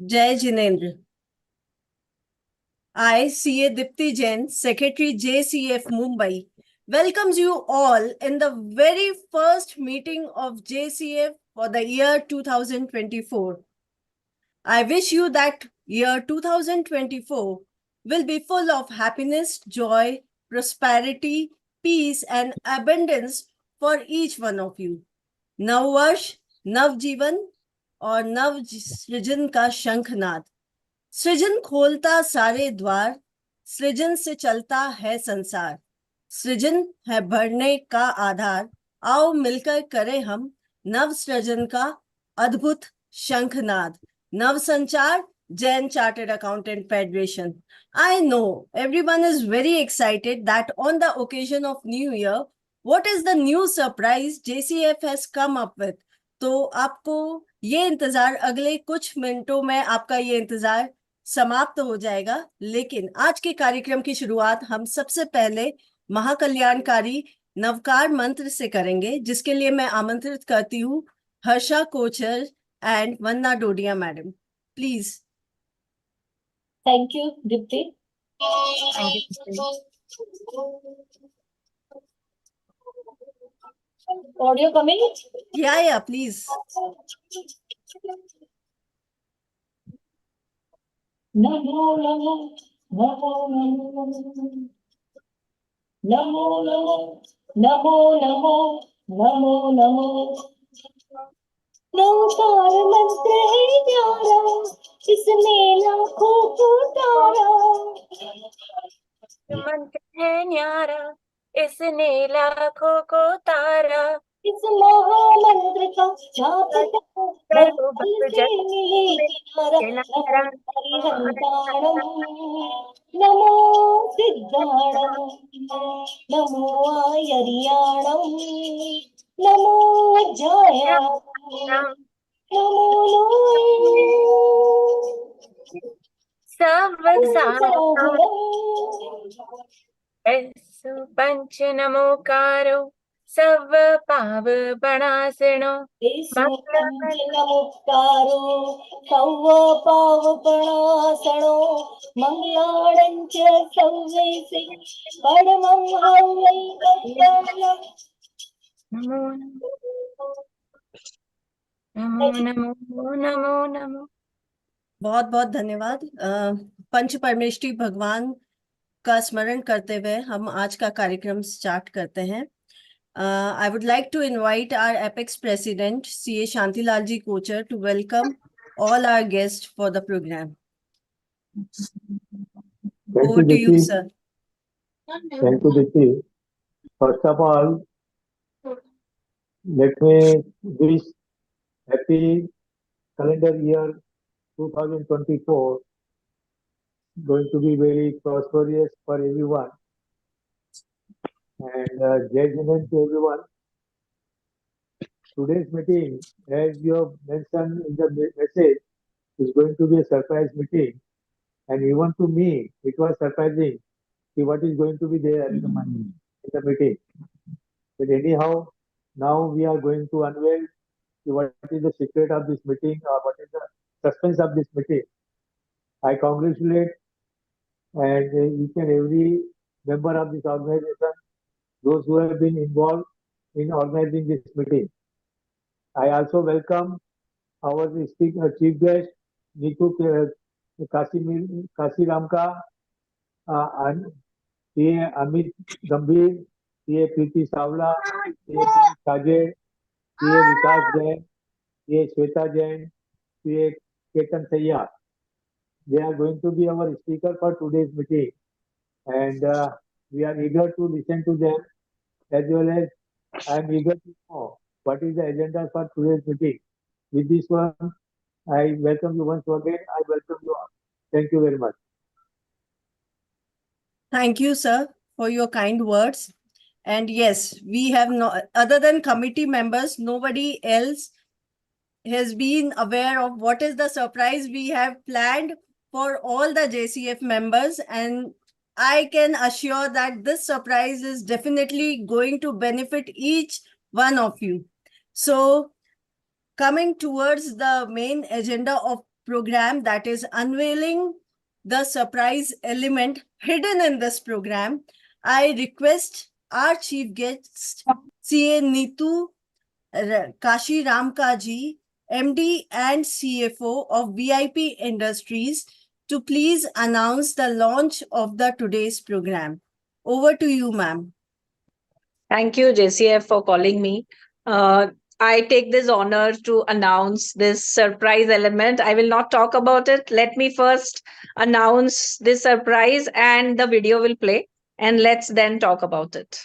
Jai Jinendra. I, CA Dipti Jain, Secretary JCF Mumbai, welcomes you all in the very first meeting of JCF for the year 2024. I wish you that year 2024 will be full of happiness, joy, prosperity, peace, and abundance for each one of you. नव वर्ष नव जीवन और नव सृजन का शंखनाद। सृजन खोलता सारे द्वार, सृजन से चलता है संसार, सृजन है बढ़ने का आधार। आओ मिलकर करें हम नव सृजन का अद्भुत शंखनाद। नव संचार, Jain Chartered Accountant Federation. I know everyone is very excited that on the occasion of New Year, what is the new surprise JCF has come up with? तो आपको ये इंतजार, अगले कुछ मिनटों में आपका ये इंतजार समाप्त हो जाएगा। लेकिन आज के कार्यक्रम की शुरुआत हम सबसे पहले महाकल्याणकारी नवकार मंत्र से करेंगे, जिसके लिए मैं आमंत्रित करती हूँ Harsha Kochar and Vandana Dodiya madam, please. Thank you, Dipti. Audio coming? Yeah, please. Namo Namo Namo Namo Namo Namo Namo Namo Namo Navkar मंत्र है न्यारा, इसने लाखों को तारा। मंत्र है न्यारा, इसने लाखों को तारा। इस महामंत्र का जाप करो, बल से मिले किनारा। नमो हरिहंताणम, नमो सिद्धाणम, नमो आयर्याणम, नमो जयाणम, नमो पंच नमोकारो सर्व पाव बणासनो। पंच नमोकारो सर्व पाव बणासनो, मंगलाणंच सर्वेसे परमं हवै कल्याणम्। नमो नमो नमो नमो नमो। बहुत बहुत धन्यवाद। पंच परमेष्ठी भगवान का स्मरण करते हुए हम आज का कार्यक्रम स्टार्ट करते हैं। I would like to invite our Apex President, CA Shantilal Ji Kochar, to welcome all our guests for the program. Over to you, sir. Thank you, Dipti. First of all, let me wish happy calendar year 2024 going to be very prosperous for everyone. And Jai Jinendra to everyone. Today's meeting, as you have mentioned in the message, is going to be a surprise meeting. And even to me, it was surprising see what is going to be there in the meeting. But anyhow, now we are going to unveil what is the secret of this meeting or what is the suspense of this meeting. I congratulate and each and every member of this organization, those who have been involved in organizing this meeting. I also welcome our chief guest, Niku Kasiramka, and CA Amit Gambhir, CA Preeti Savla, CA Sajay, CA Vikas Jain, CA Shweta Jain, CA Ketan Sayya. They are going to be our speaker for today's meeting, and we are eager to listen to them, as well as I am eager to know what is the agenda for today's meeting. With this one, I welcome you once again. I welcome you all. Thank you very much. Thank you, sir, for your kind words. And yes, we have no other than committee members, nobody else has been aware of what is the surprise we have planned for all the JCF members. And I can assure that this surprise is definitely going to benefit each one of you. So coming towards the main agenda of program that is unveiling the surprise element hidden in this program, I request our chief guest, CA Neetu Kashi Ramkaji, MD and CFO of VIP Industries, to please announce the launch of the today's program. Over to you, ma'am. Thank you, JCF, for calling me. I take this honor to announce this surprise element. I will not talk about it. Let me first announce this surprise and the video will play, and let's then talk about it.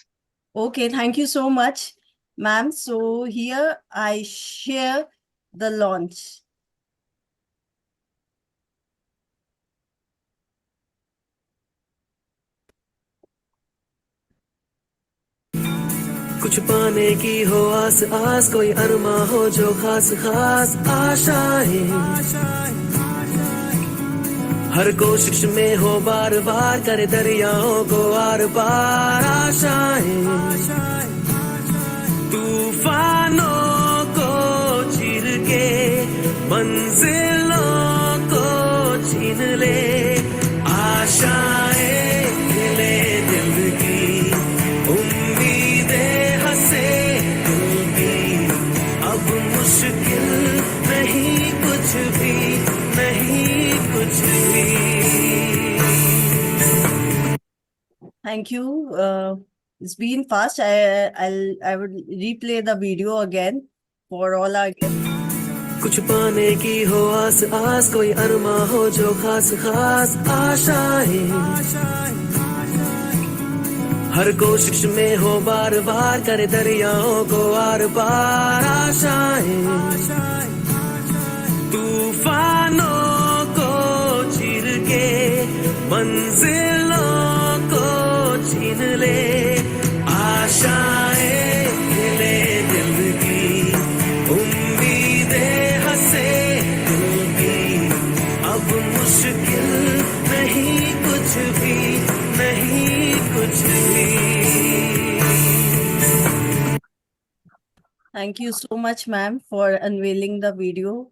Okay, thank you so much, ma'am. So here I share the launch. कुछ पाने की हो आस आस, कोई अरमा हो जो खास खास आशाएं, हर कोशिश में हो बार बार, करे दरियाओं को आर पार आशाएं, तूफानों को चीर के मंजिलों को छीन ले, आशाएं खिले दिल की, उम्मीदें हंसे दिल की, अब मुश्किल नहीं कुछ भी, नहीं कुछ भी. Thank you. It's been fast. I would replay the video again for all our guests. कुछ पाने की हो आस आस, कोई अरमा हो जो खास खास आशाएं, हर कोशिश में हो बार बार, करे दरियाओं को आर पार आशाएं, तूफानों को चीर के मंजिलों को छीन ले, आशाएं खिले दिल की, उम्मीदें हंसे दिल की, अब मुश्किल नहीं कुछ भी, नहीं कुछ भी. Thank you so much, ma'am, for unveiling the video.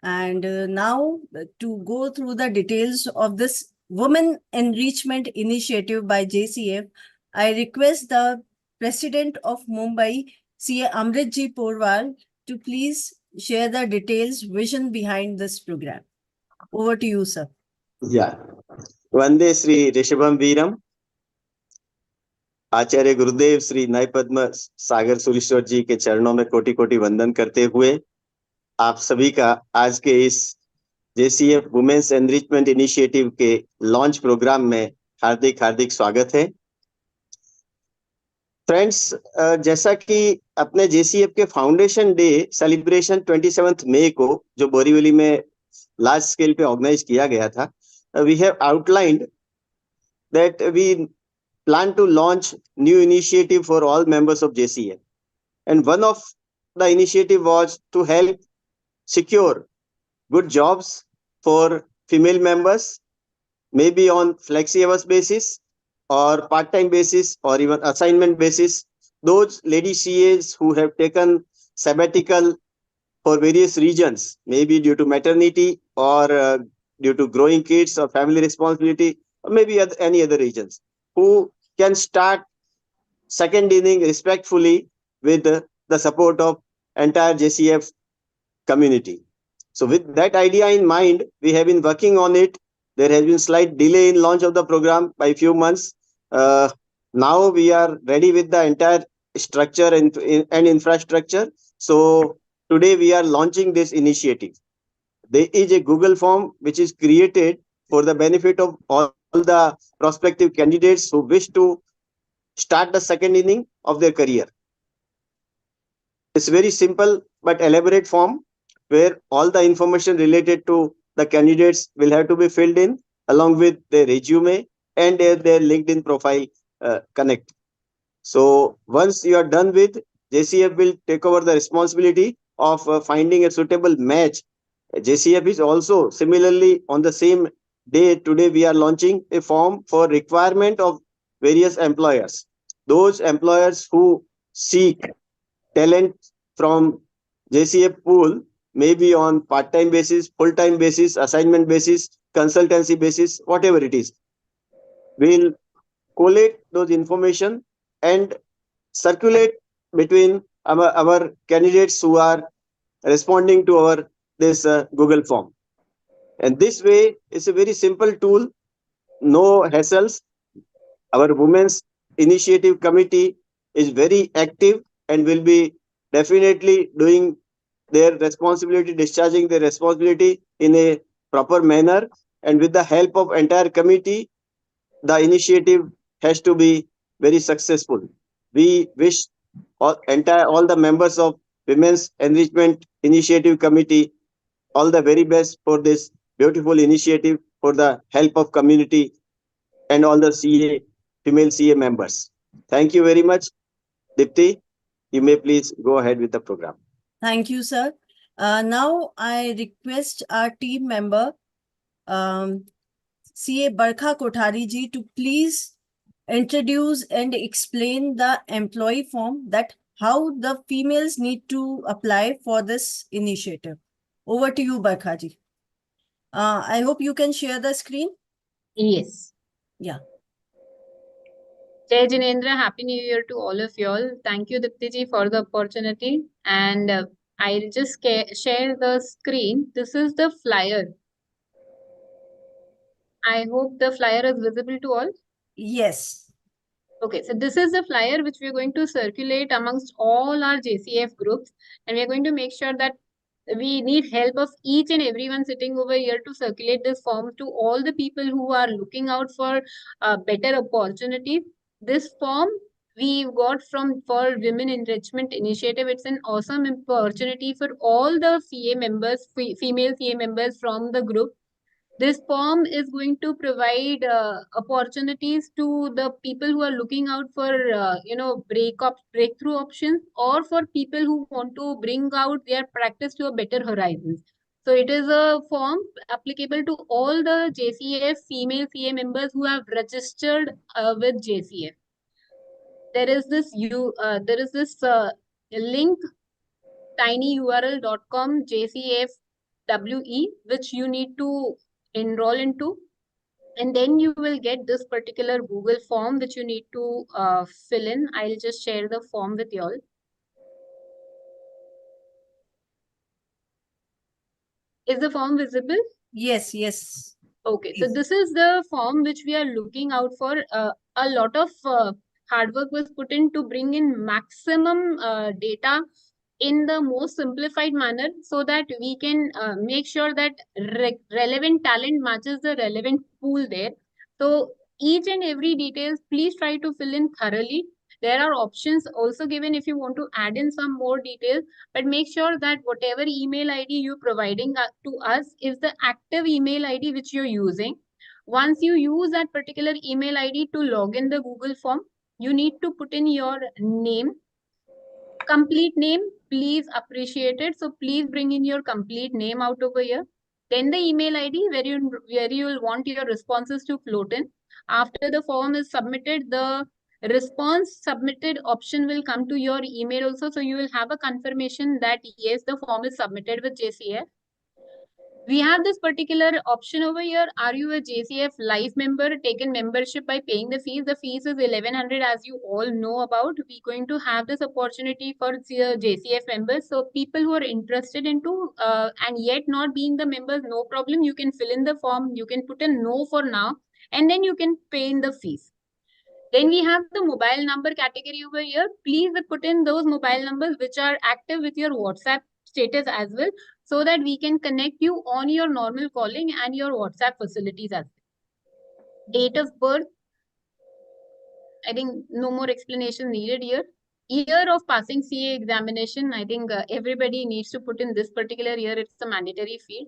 And now to go through the details of this Women Enrichment Initiative by JCF, I request the President of Mumbai, CA Amritji Porwal, to please share the details, vision behind this program. Over to you, sir. Yeah. Vande Sri Rishabham Veeram. आचार्य गुरुदेव श्री नय पद्म सागर सुरेश्वर जी के चरणों में कोटि कोटि वंदन करते हुए आप सभी का आज के इस जेसीएफ वुमेन्स एनरिचमेंट इनिशिएटिव के लॉन्च प्रोग्राम में हार्दिक हार्दिक स्वागत है. फ्रेंड्स, जैसा कि अपने जेसीएफ के फाउंडेशन डे सेलिब्रेशन 27 मई को जो बोरीवली में लार्ज स्केल पे ऑर्गेनाइज किया गया था, we have outlined that we plan to launch new initiative for all members of JCF. And one of the initiative was to help secure good jobs for female members, maybe on flexi hours basis or part-time basis or even assignment basis. Those lady CAs who have taken sabbatical for various reasons, maybe due to maternity or due to growing kids or family responsibility, or maybe any other reasons, who can start second inning respectfully with the support of entire JCF community. So with that idea in mind, we have been working on it. There has been slight delay in launch of the program by a few months. Now we are ready with the entire structure and infrastructure. So today we are launching this initiative. There is a Google form which is created for the benefit of all the prospective candidates who wish to start the second inning of their career. It's very simple but elaborate form where all the information related to the candidates will have to be filled in along with their resume and their LinkedIn profile connect. So once you are done with, JCF will take over the responsibility of finding a suitable match. JCF is also similarly on the same day today we are launching a form for requirement of various employers. Those employers who seek talent from JCF pool maybe on part-time basis, full-time basis, assignment basis, consultancy basis, whatever it is. We'll collate those information and circulate between our candidates who are responding to our this Google form. And this way is a very simple tool, no hassles. Our Women's Initiative Committee is very active and will be definitely doing their responsibility, discharging their responsibility in a proper manner. And with the help of entire committee, the initiative has to be very successful. We wish all the members of Women's Enrichment Initiative Committee all the very best for this beautiful initiative for the help of community and all the female CA members. Thank you very much. Dipti, you may please go ahead with the program. Thank you, sir. Now I request our team member, CA Barkha Kothari ji, to please introduce and explain the employee form, that how the females need to apply for this initiative. Over to you, Barkha ji. I hope you can share the screen. Yes. Yeah. Jai Jinendra, Happy New Year to all of y'all. Thank you, Dipti ji, for the opportunity. And I'll just share the screen. This is the flyer. I hope the flyer is visible to all. Yes. Okay, so this is the flyer which we are going to circulate amongst all our JCF groups, and we are going to make sure that we need help of each and everyone sitting over here to circulate this form to all the people who are looking out for better opportunities. This form we got for Women Enrichment Initiative. It's an awesome opportunity for all the CA members, female CA members from the group. This form is going to provide opportunities to the people who are looking out for, breakthrough options, or for people who want to bring out their practice to a better horizons. So it is a form applicable to all the JCF female CA members who have registered with JCF. There is this link, tinyurl.com JCFWE, which you need to enroll into, and then you will get this particular Google form which you need to fill in. I'll just share the form with y'all. Is the form visible? Yes, yes. Okay, so this is the form which we are looking out for. A lot of hard work was put in to bring in maximum data in the most simplified manner, so that we can make sure that relevant talent matches the relevant pool there. So each and every details, please try to fill in thoroughly. There are options also given if you want to add in some more details, but make sure that whatever email ID you're providing to us is the active email ID which you're using. Once you use that particular email ID to log in the Google form, you need to put in your name, complete name, please appreciate it. So please bring in your complete name out over here. Then the email ID where you will want your responses to float in. After the form is submitted, the response submitted option will come to your email also. So you will have a confirmation that yes, the form is submitted with JCF. We have this particular option over here. Are you a JCF live member, taken membership by paying the fees? The fees is 1100, as you all know about. We're going to have this opportunity for JCF members. So people who are interested into and yet not being the members, no problem. You can fill in the form. You can put a no for now, and then you can pay in the fees. Then we have the mobile number category over here. Please put in those mobile numbers which are active with your WhatsApp status as well, so that we can connect you on your normal calling and your WhatsApp facilities as well. Date of birth, I think no more explanation needed here. Year of passing CA examination, I think everybody needs to put in this particular year. It's a mandatory field.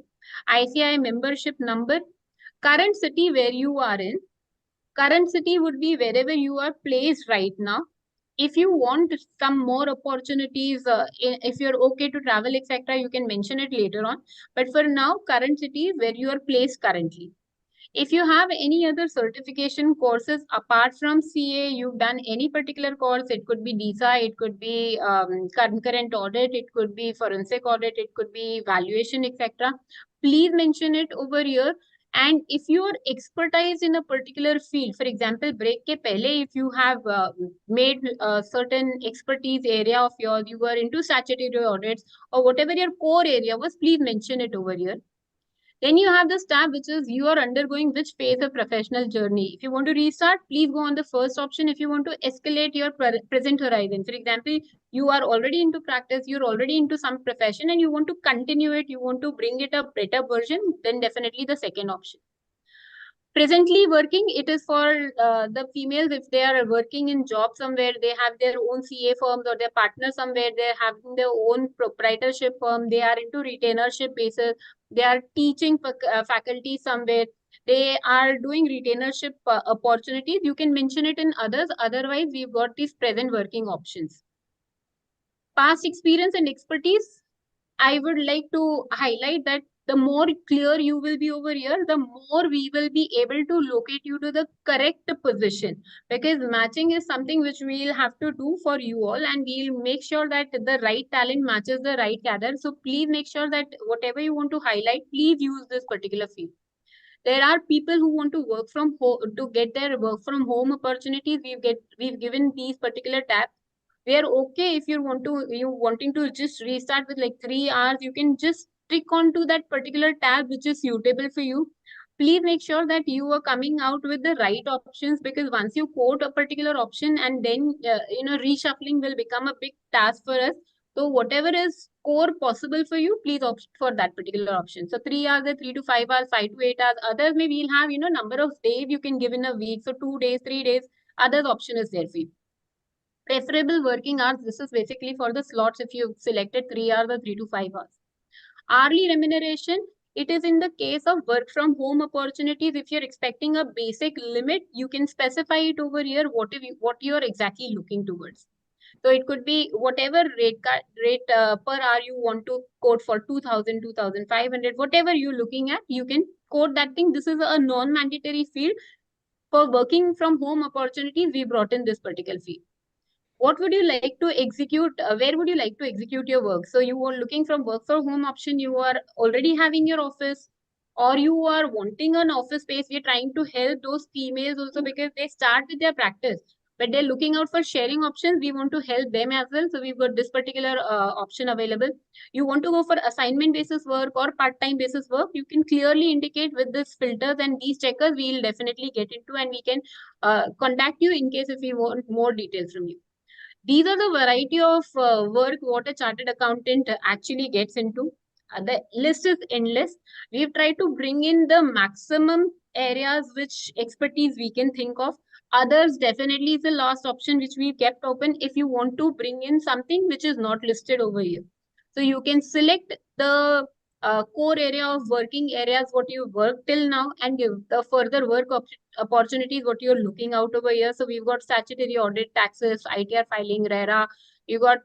ICI membership number, current city where you are in. Current city would be wherever you are placed right now. If you want some more opportunities, if you're okay to travel, etc., you can mention it later on. But for now, current city is where you are placed currently. If you have any other certification courses apart from CA, you've done any particular course, it could be DISA, it could be concurrent audit, it could be forensic audit, it could be valuation, etc. Please mention it over here. And if you are expertise in a particular field, for example, break ke pehle, if you have made a certain expertise area of yours, you were into statutory audits or whatever your core area was, please mention it over here. Then you have the tab which is you are undergoing which phase of professional journey. If you want to restart, please go on the first option. If you want to escalate your present horizon, for example, you are already into practice, you're already into some profession and you want to continue it, you want to bring it a better version, then definitely the second option. Presently working, it is for the females. If they are working in job somewhere, they have their own CA firms or their partner somewhere, they're having their own proprietorship firm, they are into retainership basis, they are teaching faculty somewhere, they are doing retainership opportunities. You can mention it in others. Otherwise, we've got these present working options. Past experience and expertise, I would like to highlight that the more clear you will be over here, the more we will be able to locate you to the correct position, because matching is something which we'll have to do for you all, and we'll make sure that the right talent matches the right cadre. So please make sure that whatever you want to highlight, please use this particular field. There are people who want to work from home to get their work from home opportunities. We've given these particular tabs. We are okay if you wanting to just restart with like 3 hours, you can just click onto that particular tab which is suitable for you. Please make sure that you are coming out with the right options, because once you quote a particular option and then reshuffling will become a big task for us. So whatever is core possible for you, please opt for that particular option. So 3 hours, 3 to 5 hours, 5 to 8 hours. Others may we'll have number of days you can give in a week. So 2 days, 3 days. Others option is there for you. Preferable working hours, this is basically for the slots if you've selected 3 hours or 3 to 5 hours. Hourly remuneration, it is in the case of work from home opportunities. If you're expecting a basic limit, you can specify it over here what you're exactly looking towards. So it could be whatever rate per hour you want to quote for 2,000, 2,500, whatever you're looking at, you can quote that thing. This is a non-mandatory field. For working from home opportunities, we brought in this particular field. What would you like to execute? Where would you like to execute your work? So you are looking from work from home option, you are already having your office, or you are wanting an office space. We're trying to help those females also, because they start with their practice, but they're looking out for sharing options. We want to help them as well. So we've got this particular option available. You want to go for assignment basis work or part-time basis work, you can clearly indicate with this filters and these checkers. We'll definitely get into, and we can contact you in case if we want more details from you. These are the variety of work what a chartered accountant actually gets into. The list is endless. We've tried to bring in the maximum areas which expertise we can think of. Others definitely is the last option which we kept open if you want to bring in something which is not listed over here. So you can select the core area of working areas what you work till now, and give the further work opportunities what you're looking out over here. So we've got statutory audit, taxes, ITR filing, RERA. You got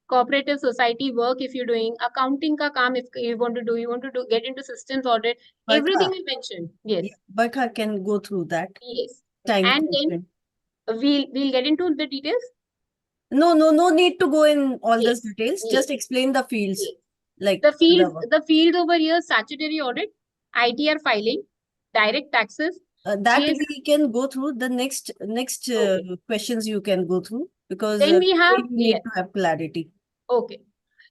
cooperative society work if you're doing accounting ka kaam. If you want to do get into systems audit, everything is mentioned. Yes. Barkha can go through that. Yes. Time And constraint. then we'll get into the details. No need to go in all Yes. those details. Yes. Just explain the fields. Yes. Like The fields over here: statutory audit, ITR filing, direct taxes. that Yes. we can go through. The next Okay. questions you can go through, because Then we have you need to have clarity. Okay.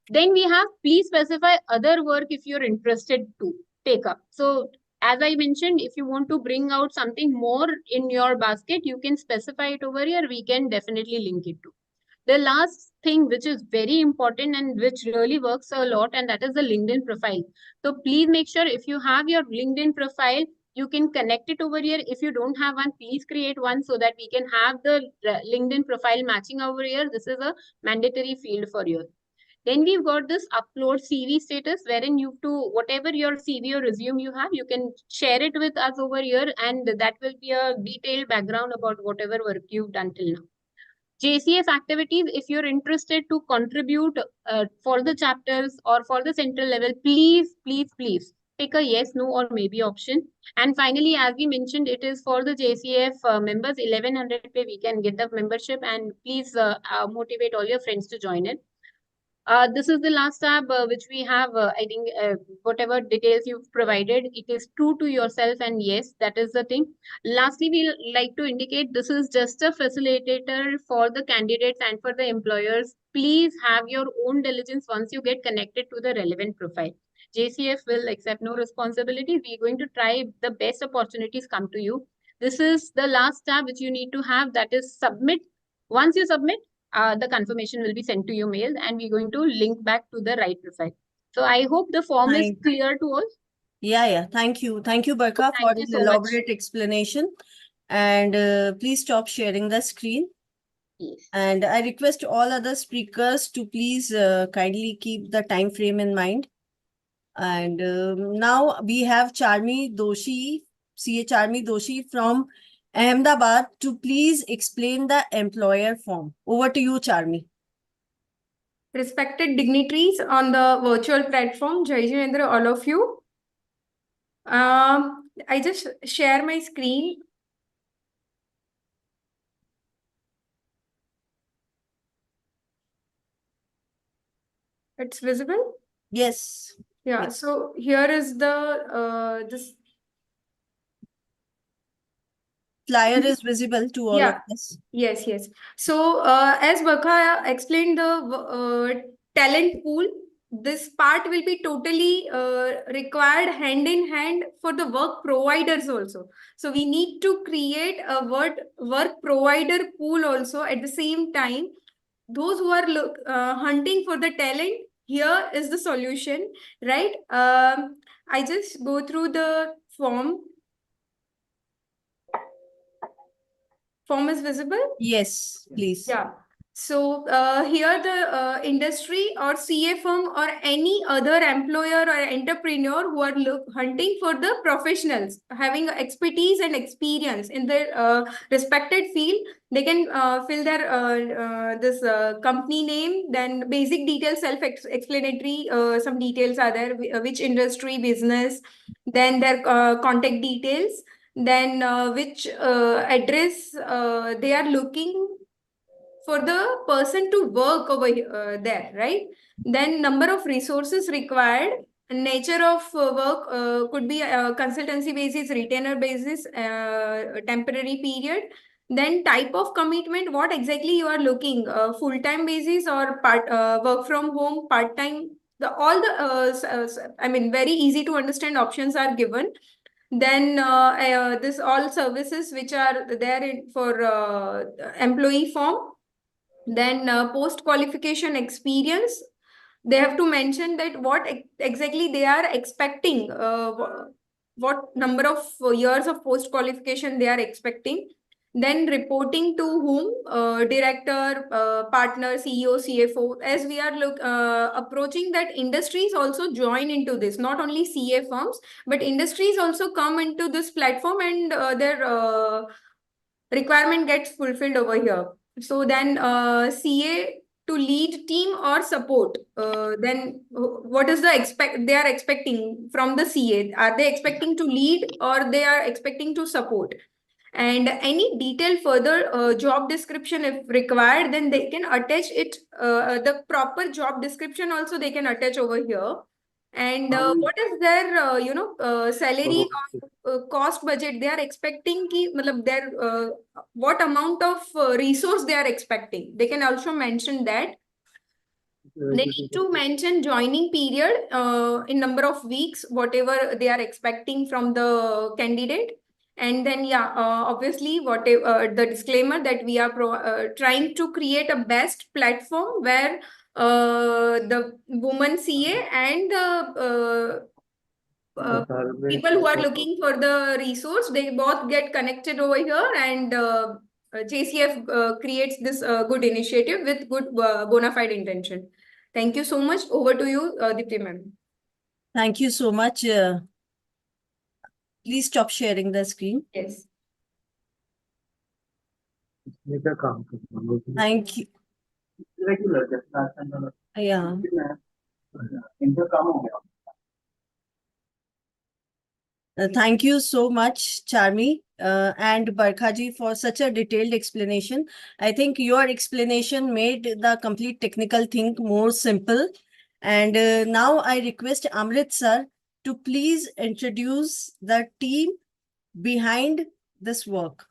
Then we have, please specify other work if you're interested to take up. So as I mentioned, if you want to bring out something more in your basket, you can specify it over here. We can definitely link it to. The last thing which is very important and which really works a lot, and that is the LinkedIn profile. So please make sure if you have your LinkedIn profile, you can connect it over here. If you don't have one, please create one so that we can have the LinkedIn profile matching over here. This is a mandatory field for you. Then we've got this upload CV status, wherein you have to, whatever your CV or resume you have, you can share it with us over here, and that will be a detailed background about whatever work you've done till now. JCF activities, if you're interested to contribute for the chapters or for the central level, please pick a yes, no, or maybe option. And finally, as we mentioned, it is for the JCF members, 1100 pay we can get the membership, and please motivate all your friends to join it. This is the last tab which we have. I think whatever details you've provided, it is true to yourself, and yes, that is the thing. Lastly, we like to indicate this is just a facilitator for the candidates and for the employers. Please have your own diligence once you get connected to the relevant profile. JCF will accept no responsibility. We're going to try the best opportunities come to you. This is the last tab which you need to have, that is submit. Once you submit, the confirmation will be sent to your mail, and we're going to link back to the right profile. So I hope the form is Thank- clear to all. Yeah. Thank you. Thank you, Barkha, for Thank you this so much. elaborate explanation. And please stop sharing the screen. Yes. And I request all other speakers to please kindly keep the time frame in mind. And now we have Charmi Doshi, CA Charmi Doshi from Ahmedabad to please explain the employer form. Over to you, Charmi. Respected dignitaries on the virtual platform, Jai Jindra, all of you. I just share my screen. It's visible? Yes. Yeah, Yes. so here is the this Flyer is visible to all of us. Yes. So, as Bakha explained the talent pool, this part will be totally required hand in hand for the work providers also. So, we need to create a work provider pool also at the same time. Those who are hunting for the talent, here is the solution, right? I just go through the form. Form is visible? Yes, please. Yeah. So here the industry or CA firm or any other employer or entrepreneur who are hunting for the professionals having expertise and experience in their respected field, they can fill their this company name, then basic details, self-explanatory. Some details are there, which industry, business, then their contact details, then which address they are looking for the person to work over there, right? Then number of resources required, nature of work could be consultancy basis, retainer basis, temporary period. Then type of commitment, what exactly you are looking, full-time basis or part work from home, part-time. All the I mean, very easy to understand options are given. Then this all services which are there for employee form. Then post qualification experience, they have to mention that what exactly they are expecting, what number of years of post qualification they are expecting. Then reporting to whom, director, partner, CEO, CFO. As we are approaching that, industries also join into this, not only CA firms, but industries also come into this platform, and their requirement gets fulfilled over here. So then CA to lead team or support. Then what is the they are expecting from the CA? Are they expecting to lead or they are expecting to support? And any detailed further job description if required, then they can attach it. The proper job description also they can attach over here. And what is their salary or cost budget they are expecting ki, their what amount of resource they are expecting, they can also mention that. They need to mention joining period in number of weeks, whatever they are expecting from the candidate. And then, obviously, whatever the disclaimer that we are trying to create a best platform where the woman CA and the people who are looking for the resource, they both get connected over here, and JCF creates this good initiative with good bona fide intention. Thank you so much. Over to you, Dipti ma'am. Thank you so much. Please stop sharing the screen. Yes. Thank you. Yeah. Thank you so much, Charmi and Barkhaji, for such a detailed explanation. I think your explanation made the complete technical thing more simple. And now I request Amrit sir to please introduce the team behind this work.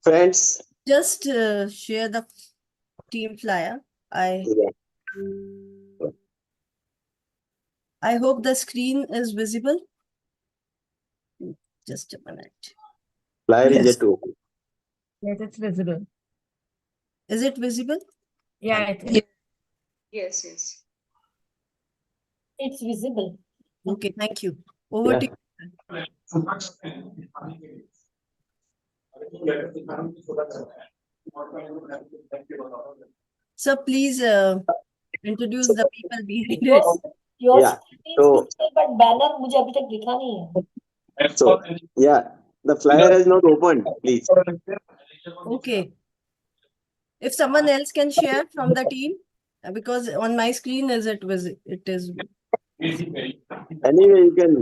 Friends, Just share the team flyer. I hope the screen is visible. Just a minute. flyer is Yes. yet to open. Yes, it's visible. Is it visible? Yeah, it is. Yes, yes. It's visible. Okay, thank you. Over Yeah. to you. So please introduce the people behind it. Your Yeah. screen So, is visible, but banner मुझे अभी तक दिखा नहीं है. so yeah, the flyer has not opened, please. Okay. If someone else can share from the team, because on my screen it is. Anyway, you can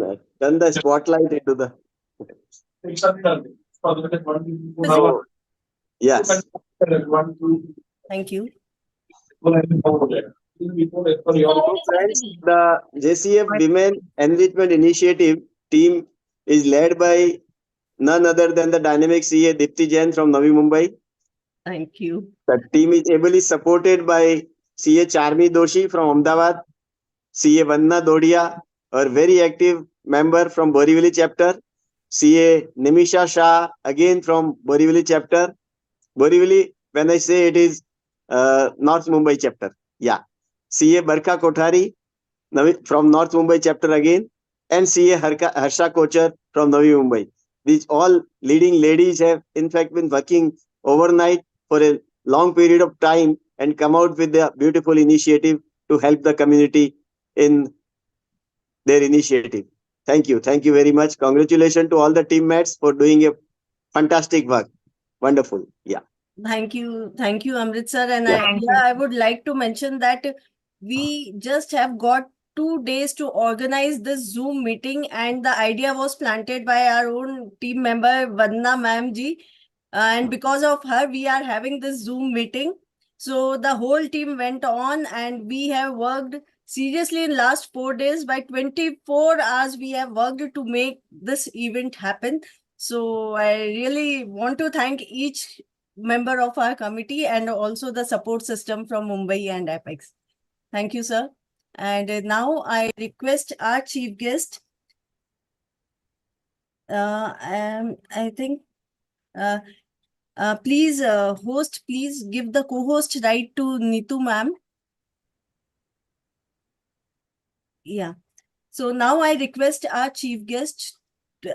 turn the spotlight into the. So, yes. Thank you. So, friends, the JCF Women Enrichment Initiative team is led by none other than the dynamic CA Dipti Jain from Navi Mumbai. Thank you. The team is ably supported by CA Charmi Doshi from Ahmedabad, CA Vanna Dodia, a very active member from Borivali chapter, CA Nimisha Shah, again from Borivali chapter. Borivali, when I say it is North Mumbai chapter. Yeah. CA Barkha Kothari from North Mumbai chapter again, and CA Harsha Kochar from Navi Mumbai. These all leading ladies have in fact been working overnight for a long period of time and come out with a beautiful initiative to help the community in their initiative. Thank you. Thank you very much. Congratulations to all the teammates for doing a fantastic work. Wonderful. Yeah. Thank you, Amritsar. And Yeah. I would like to mention that we just have got 2 days to organize this Zoom meeting, and the idea was planted by our own team member Vanna ma'am ji. And because of her, we are having this Zoom meeting. So the whole team went on, and we have worked seriously in last 4 days. By 24 hours, we have worked to make this event happen. So I really want to thank each member of our committee and also the support system from Mumbai and Apex. Thank you, sir. And now I request our chief guest. I think, please, host, please give the co-host right to Neetu ma'am. Yeah. So now I request our chief guest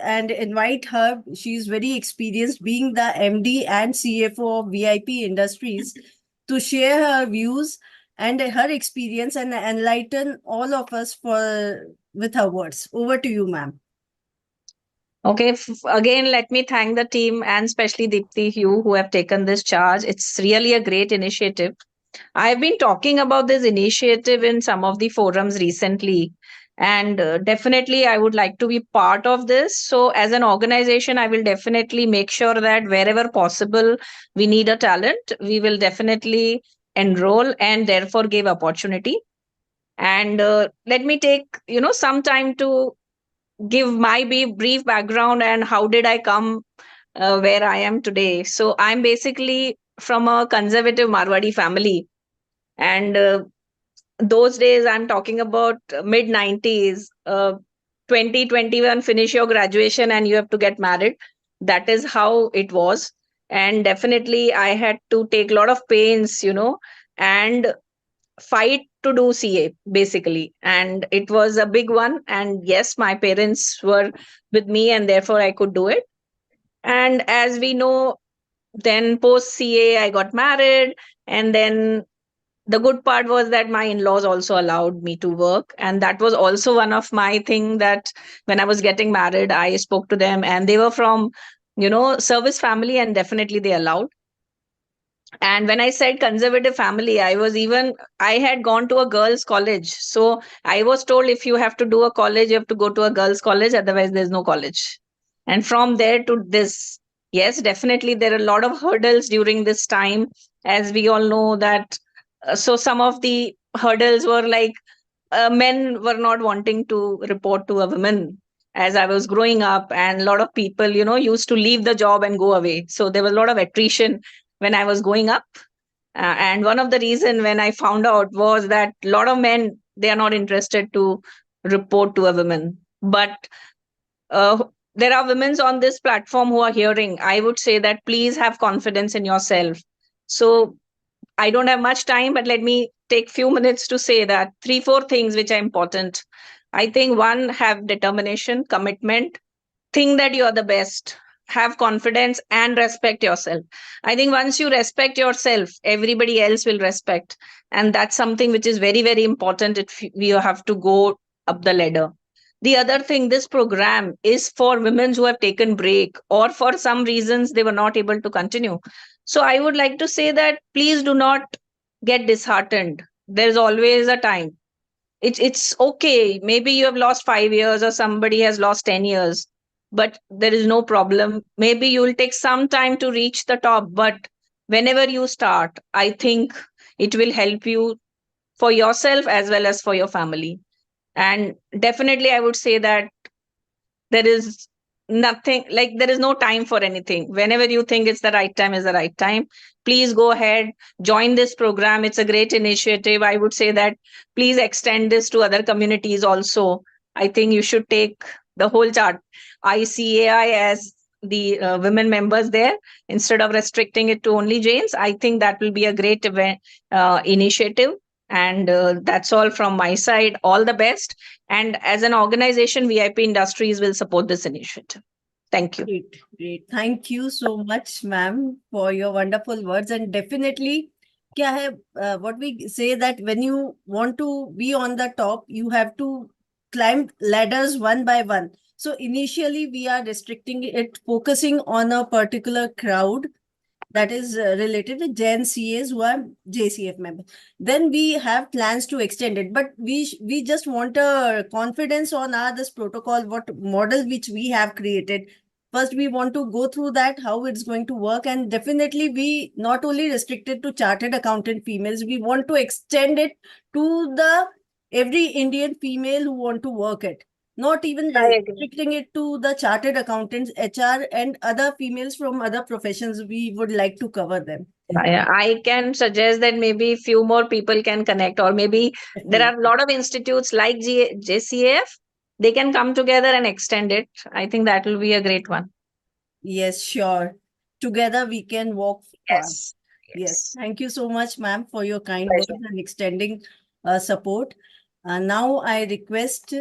and invite her. She is very experienced, being the MD and CFO of VIP Industries, to share her views and her experience and enlighten all of us with her words. Over to you, ma'am. Okay, again, let me thank the team and especially Deepti, you who have taken this charge. It's really a great initiative. I've been talking about this initiative in some of the forums recently, and definitely I would like to be part of this. So, as an organization, I will definitely make sure that wherever possible we need a talent, we will definitely enroll and therefore give opportunity. And let me take some time to give my brief background and how did I come where I am today. So, I'm basically from a conservative Marwadi family, and those days I'm talking about mid 90s, 2021, finish your graduation and you have to get married. That is how it was. And definitely I had to take a lot of pains, and fight to do CA basically. And it was a big one. And yes, my parents were with me and therefore I could do it. And as we know, then post CA, I got married, and then the good part was that my in-laws also allowed me to work, and that was also one of my thing, that when I was getting married I spoke to them and they were from service family, and definitely they allowed. And when I said conservative family, I had gone to a girls' college. So I was told if you have to do a college, you have to go to a girls' college, otherwise, there's no college. And from there to this, yes, definitely there are a lot of hurdles during this time, as we all know that. So some of the hurdles were like men were not wanting to report to a woman as I was growing up, and a lot of people, used to leave the job and go away. So there was a lot of attrition when I was going up. And one of the reason when I found out was that a lot of men, they are not interested to report to a woman. But uh, there are women on this platform who are hearing. I would say that please have confidence in yourself. So I don't have much time, but let me take few minutes to say that 3, 4 things which are important. I think one, have determination, commitment, think that you are the best, have confidence and respect yourself. I think once you respect yourself, everybody else will respect. And that's something which is very, very important if you have to go up the ladder. The other thing, this program is for women who have taken break or for some reasons they were not able to continue. So I would like to say that please do not get disheartened. There's always a time. It's okay. Maybe you have lost 5 years or somebody has lost 10 years, but there is no problem. Maybe you will take some time to reach the top, but whenever you start, I think it will help you for yourself as well as for your family. And definitely, I would say that there is nothing like there is no time for anything. Whenever you think it's the right time is the right time. Please go ahead, join this program. It's a great initiative. I would say that please extend this to other communities also. I think you should take the whole chart, ICAI, as the women members there instead of restricting it to only Jains. I think that will be a great event, initiative. And that's all from my side. All the best. And as an organization, VIP Industries will support this initiative. Thank you. Great, great. Thank you so much, ma'am, for your wonderful words. And definitely, क्या है, what we say that when you want to be on the top, you have to climb ladders one by one. So initially, we are restricting it, focusing on a particular crowd that is related to Jain CAs who are JCF members. Then we have plans to extend it, but we just want a confidence on our this protocol, what model which we have created. First, we want to go through that, how it's going to work. And definitely, we not only restricted to chartered accountant females, we want to extend it to the every Indian female who want to work it. Not even I agree. restricting it to the chartered accountants, HR, and other females from other professions. We would like to cover them. Yeah, I can suggest that maybe few more people can connect, or maybe there are a lot of institutes like JCAF. They can come together and extend it. I think that will be a great one. Yes, sure. Together we can walk far. Yes. Yes. Thank you so much, ma'am, for your kind Pleasure. words and extending support. Now I request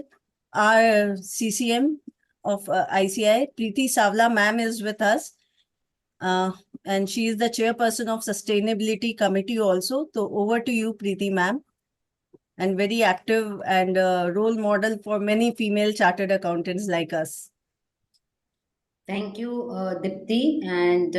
our CCM of ICI, Preeti Savla, ma'am, is with us. And she is the chairperson of Sustainability Committee also. So over to you, Preeti, ma'am. And very active and role model for many female chartered accountants like us. Thank you, Dipti, and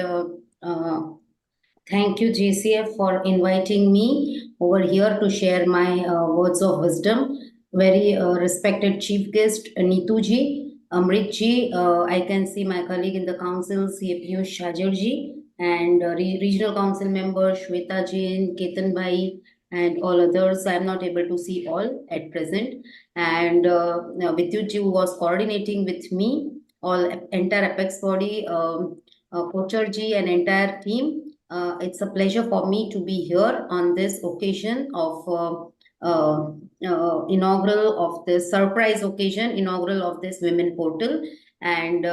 thank you, JCF, for inviting me over here to share my words of wisdom. Very respected chief guest, Neetu ji, Amrit ji, I can see my colleague in the council, CFU Shajar ji, and regional council member Shweta Jain, Ketan Bhai, and all others. I'm not able to see all at present. And Vidyut ji, who was coordinating with me, all entire Apex body, Kochar ji, and entire team. It's a pleasure for me to be here on this occasion of inaugural of this surprise occasion, inaugural of this women portal. And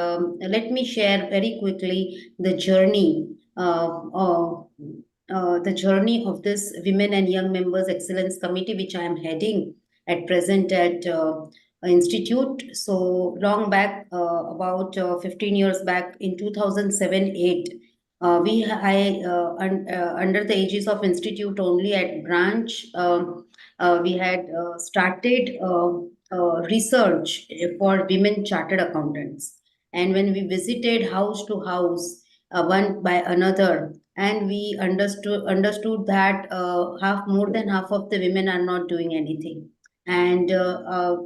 let me share very quickly the journey of this Women and Young Members Excellence Committee, which I am heading at present at Institute. So long back, about 15 years back in 2007-8, under the aegis of Institute only at branch, we had started research for women chartered accountants. And when we visited house to house, one by another, and we understood that more than half of the women are not doing anything, and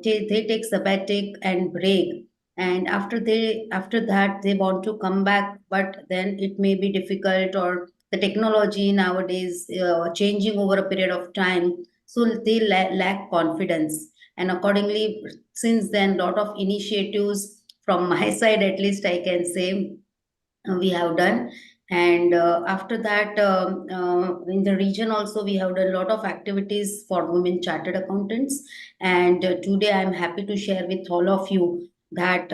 they take sabbatic and break, and after that they want to come back, but then it may be difficult, or the technology nowadays changing over a period of time, so they lack confidence. And accordingly, since then, lot of initiatives from my side, at least I can say, we have done. And after that, in the region also, we have done a lot of activities for women chartered accountants. And today I'm happy to share with all of you that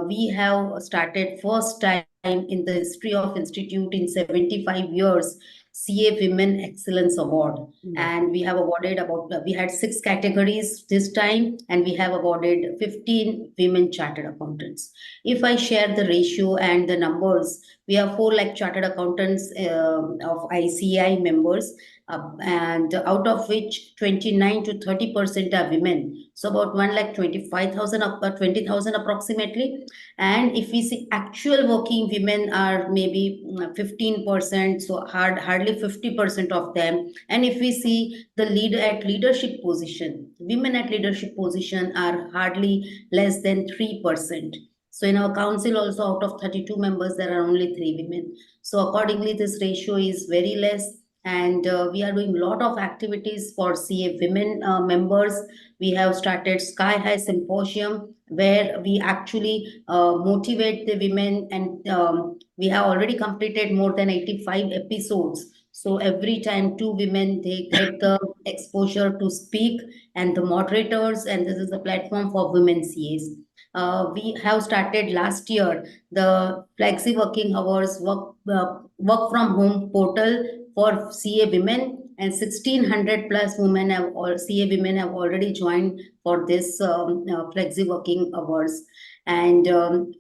we have started first time in the history of institute in 75 years CA Women Excellence Award. And we have awarded we had 6 categories this time, and we have awarded 15 women chartered accountants. If I share the ratio and the numbers, we have 4 lakh chartered accountants of ICAI members, and out of which 29 to 30% are women. So about 1,25,000 20,000 approximately. And if we see actual working women are maybe 15%, so hardly 50% of them. And if we see the leadership position, women at leadership position are hardly less than 3%. So in our council also, out of 32 members, there are only 3 women. So accordingly, this ratio is very less. And we are doing a lot of activities for CA women members. We have started Sky High Symposium, where we actually motivate the women, and we have already completed more than 85 episodes. So every time 2 women, they get the exposure to speak, and the moderators, and this is a platform for women CAs. We have started last year the flexi working hours work from home portal for CA women, and 1,600 plus women CA women have already joined for this flexi working hours. And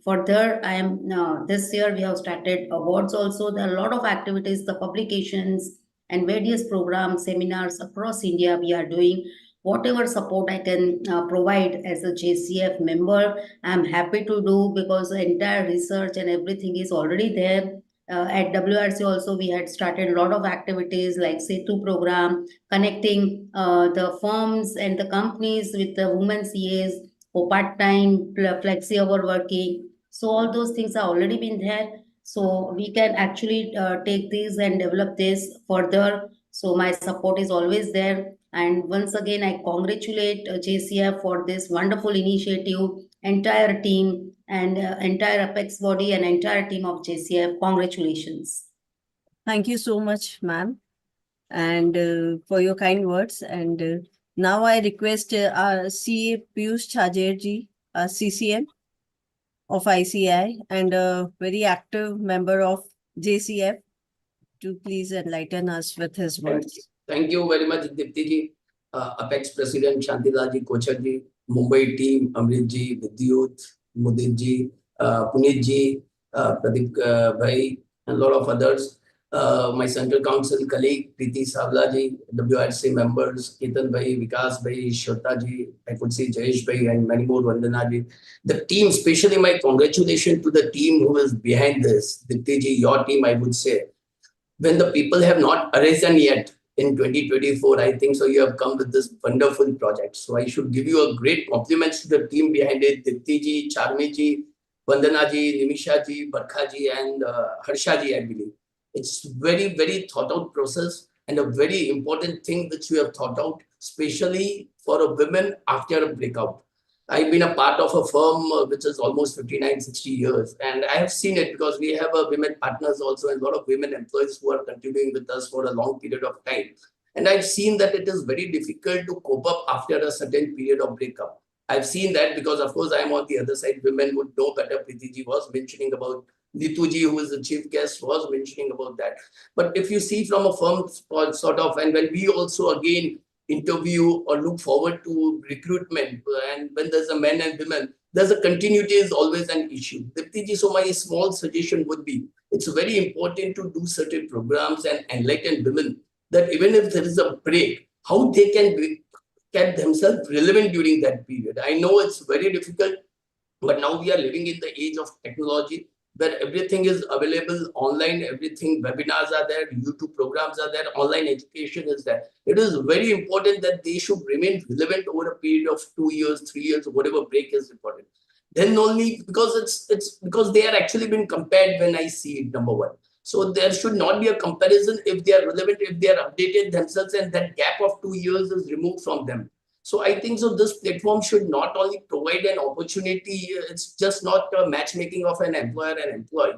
further, I am this year we have started awards also. There are a lot of activities, the publications and various programs, seminars across India we are doing. Whatever support I can provide as a JCF member, I'm happy to do, because the entire research and everything is already there. At WRC also, we had started a lot of activities like Setu program, connecting the firms and the companies with the women CAs for part-time, flexi hour working. So all those things are already been there. So we can actually take these and develop this further. So my support is always there. And once again, I congratulate JCF for this wonderful initiative, entire team, and entire Apex body and entire team of JCF. Congratulations. Thank you so much, ma'am, and for your kind words. And now I request our CA Piyush Chajerji, CCM of ICI and a very active member of JCF, to please enlighten us with his words. Thank you very much, Dipti ji, Apex President Shantila ji, Kochar ji, Mumbai team, Amrit ji, Vidyut, Mudit ji, Puneet ji, Pradeep bhai, and a lot of others. My Central Council colleague, Preeti Savla ji, WRC members, Ketan bhai, Vikas bhai, Shweta ji, I could see Jayesh bhai, and many more, Vandana ji. The team, especially my congratulations to the team who is behind this. Dipti ji, your team, I would say. When the people have not arisen yet in 2024, I think so you have come with this wonderful project. So I should give you a great compliments to the team behind it. Dipti ji, Charmi ji, Vandana ji, Nimisha ji, Barkha ji, and Harsha ji, I believe. It's very, very thought out process, and a very important thing which you have thought out, especially for a women after a breakout. I've been a part of a firm which is almost 59, 60 years. And I have seen it because we have women partners also, and a lot of women employees who are continuing with us for a long period of time. And I've seen that it is very difficult to cope up after a certain period of breakup. I've seen that because, of course, I'm on the other side. Women would know better. Preeti ji was mentioning about Neetu ji, who is the chief guest, was mentioning about that. But if you see from a firm sort of, and when we also again interview or look forward to recruitment, and when there's a men and women, there's a continuity is always an issue. Dipti ji, so my small suggestion would be, it's very important to do certain programs and enlighten women that even if there is a break, how they can keep themselves relevant during that period. I know it's very difficult, but now we are living in the age of technology. where everything is available online, everything, webinars are there, YouTube programs are there, online education is there. It is very important that they should remain relevant over a period of 2 years, 3 years, whatever break is important. Then only, because it's because they are actually been compared when I see it, number one. So there should not be a comparison if they are relevant, if they are updated themselves, and that gap of 2 years is removed from them. So I think so this platform should not only provide an opportunity, it's just not a matchmaking of an employer and employee.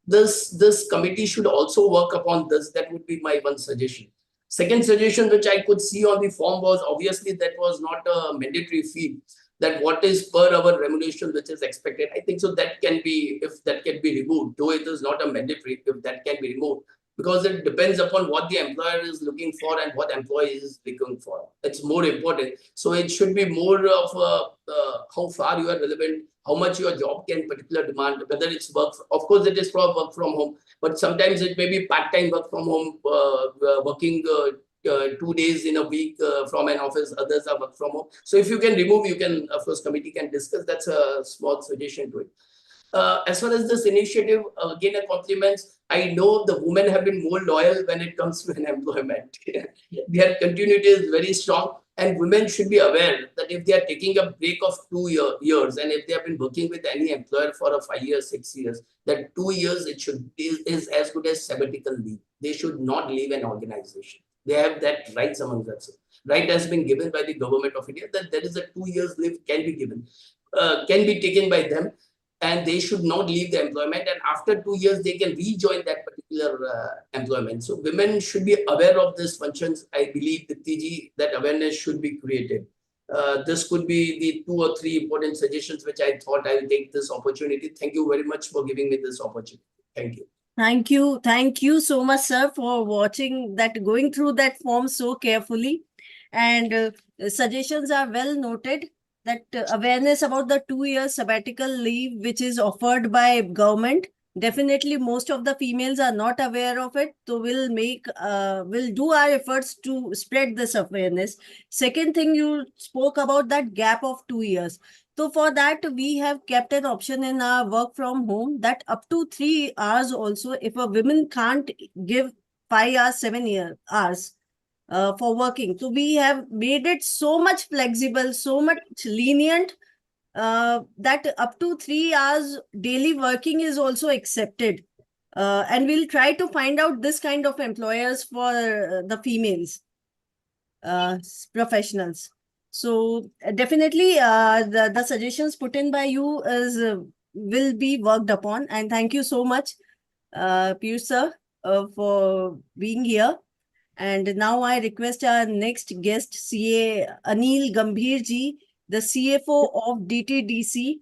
This committee should also work upon this. That would be my one suggestion. Second suggestion which I could see on the form was, obviously that was not a mandatory fee, that what is per hour remuneration which is expected. I think so that can be, if that can be removed, though it is not a mandatory, if that can be removed, because it depends upon what the employer is looking for and what employee is looking for. It's more important. So it should be more of how far you are relevant, how much your job can particular demand, whether it's work. Of course, it is for work from home, but sometimes it may be part-time work from home, working 2 days in a week from an office, others are work from home. So if you can remove, you can, of course, committee can discuss. That's a small suggestion to it. As far as this initiative, again, a compliments. I know the women have been more loyal when it comes to an employment. Their continuity is very strong, and women should be aware that if they are taking a break of 2 years, and if they have been working with any employer for a 5 years, 6 years, that 2 years is as good as sabbatical leave. They should not leave an organization. They have that rights among themselves. Right has been given by the government of India that there is a 2 years leave can be given, can be taken by them, and they should not leave the employment, and after 2 years they can rejoin that particular employment. So women should be aware of these functions. I believe, Dipti, that awareness should be created. This could be the 2 or 3 important suggestions which I thought I will take this opportunity. Thank you very much for giving me this opportunity. Thank you. Thank you. Thank you so much, sir, for watching that, going through that form so carefully. And suggestions are well noted, that awareness about the 2 year sabbatical leave which is offered by government. Definitely most of the females are not aware of it. So we'll do our efforts to spread this awareness. Second thing, you spoke about that gap of 2 years. So for that, we have kept an option in our work from home that up to 3 hours also, if a woman can't give 5 hours, 7 hours for working. So we have made it so much flexible, so much lenient, that up to 3 hours daily working is also accepted. And we'll try to find out this kind of employers for the females professionals. So definitely the suggestions put in by you will be worked upon. And thank you so much, Piyush sir, for being here. And now I request our next guest, CA Anil Gambhir ji, the CFO of DTDC.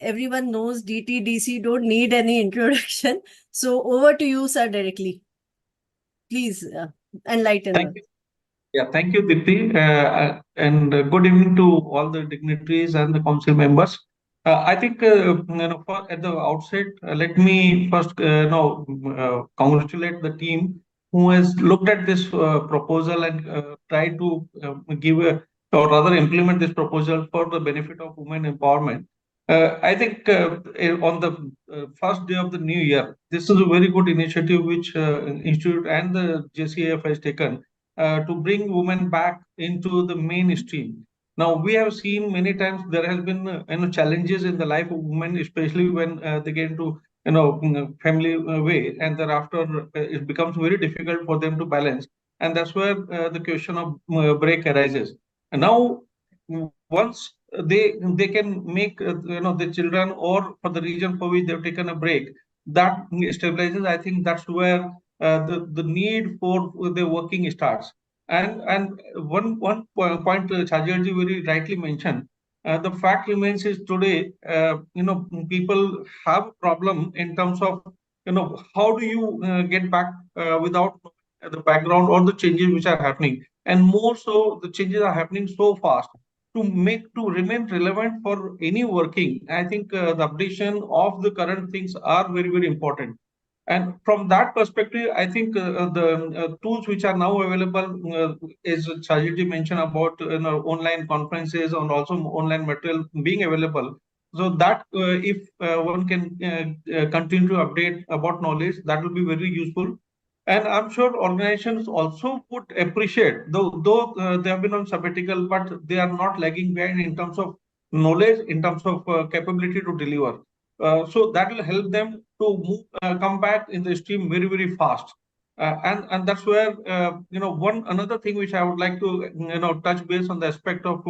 Everyone knows DTDC, don't need any introduction. So over to you, sir, directly. Please enlighten us. Thank you. Yeah, thank you, Dipti, and good evening to all the dignitaries and the council members. I think at the outset, let me first congratulate the team who has looked at this proposal and tried to give or rather implement this proposal for the benefit of women empowerment. I think on the first day of the new year, this is a very good initiative which Institute and the JCAF has taken to bring women back into the mainstream. Now, we have seen many times there has been challenges in the life of women, especially when they get into family way, and thereafter it becomes very difficult for them to balance, and that's where the question of break arises. And now, once they can make the children, or for the region for which they've taken a break, that stabilizes. I think that's where the need for the working starts. And one point Chajarji very rightly mentioned, the fact remains is today, people have a problem in terms of, how do you get back without the background or the changes which are happening. And more so, the changes are happening so fast. To remain relevant for any working, I think the updation of the current things are very, very important. And from that perspective, I think the tools which are now available, as Sajidji mentioned about online conferences and also online material being available, So that if one can continue to update about knowledge, that will be very useful. And I'm sure organizations also would appreciate, though they have been on sabbatical, but they are not lagging behind in terms of knowledge, in terms of capability to deliver. So that will help them to move, come back in the stream very, very fast. And that's where one another thing which I would like to touch base on the aspect of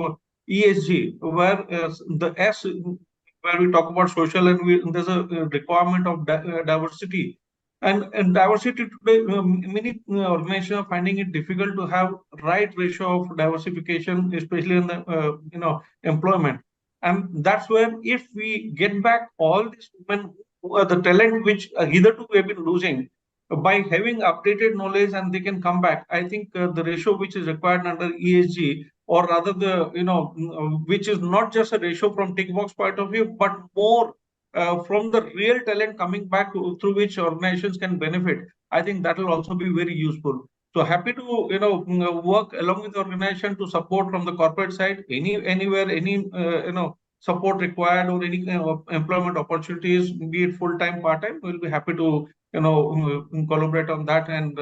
ESG, where the S, where we talk about social, and there's a requirement of diversity. And diversity today, many organizations are finding it difficult to have right ratio of diversification, especially in the employment. And that's where, if we get back all these women, the talent which hitherto we have been losing, by having updated knowledge and they can come back, I think the ratio which is required under ESG, or rather which is not just a ratio from tick box point of view, but more from the real talent coming back through which organizations can benefit. I think that will also be very useful. So happy to work along with the organization to support from the corporate side, anywhere, any support required, or any employment opportunities, be it full-time, part-time. We'll be happy to collaborate on that and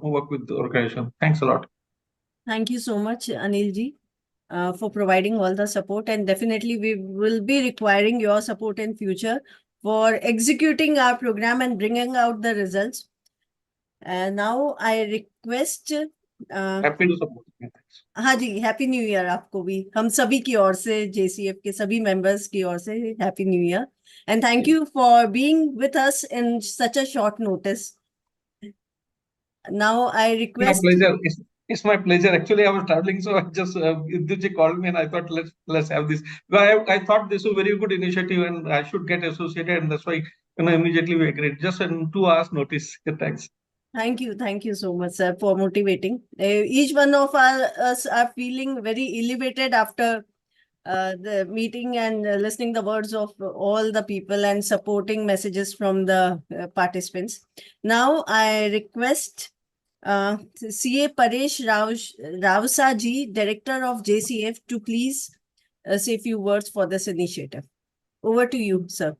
work with the organization. Thanks a lot. Thank you so much, Anilji, for providing all the support, and definitely we will be requiring your support in future for executing our program and bringing out the results. And now I request Happy to support. हाँ जी, happy new year आपको भी, हम सभी की ओर से, JCF के सभी members की ओर से happy new year, and thank you for being with us in such a short notice. Now I request. My pleasure. It's my pleasure. Actually, I was traveling, so I just Vidya called me, and I thought let's have this. But I thought this was a very good initiative, and I should get associated, and that's why immediately we agreed. Just in 2 hours notice. Thanks. Thank you so much, sir, for motivating. Each one of us are feeling very elevated after the meeting and listening the words of all the people and supporting messages from the participants. Now I request CA Paresh Ravsa ji, Director of JCF, to please say a few words for this initiative. Over to you, sir.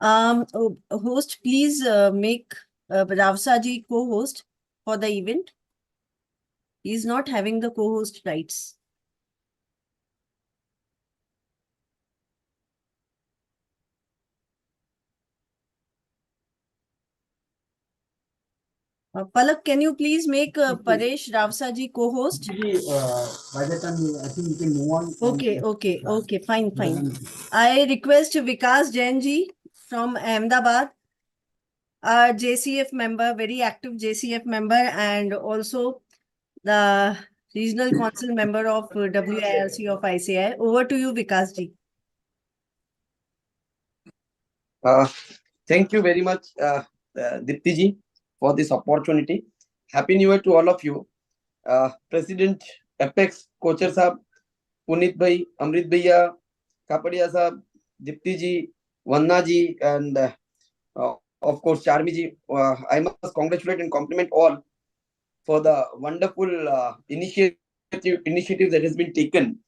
Host, please make Ravsa ji co-host for the event. He is not having the co-host rights. Palak, can you please make Paresh Ravsa ji co-host? By the time I think you can move on. Okay, fine. I request Vikas Jain ji from Ahmedabad, our JCF member, very active JCF member, and also the regional council member of WIRC of ICI. Over to you, Vikas ji. Thank you very much, Dipti ji, for this opportunity. Happy New Year to all of you. President Apex, Kocher Sahab, Punit Bhai, Amrit Bhaiya, Kapadia Sahab, Dipti ji, Vanna ji, and of course Charmi ji. I must congratulate and compliment all for the wonderful initiative that has been taken.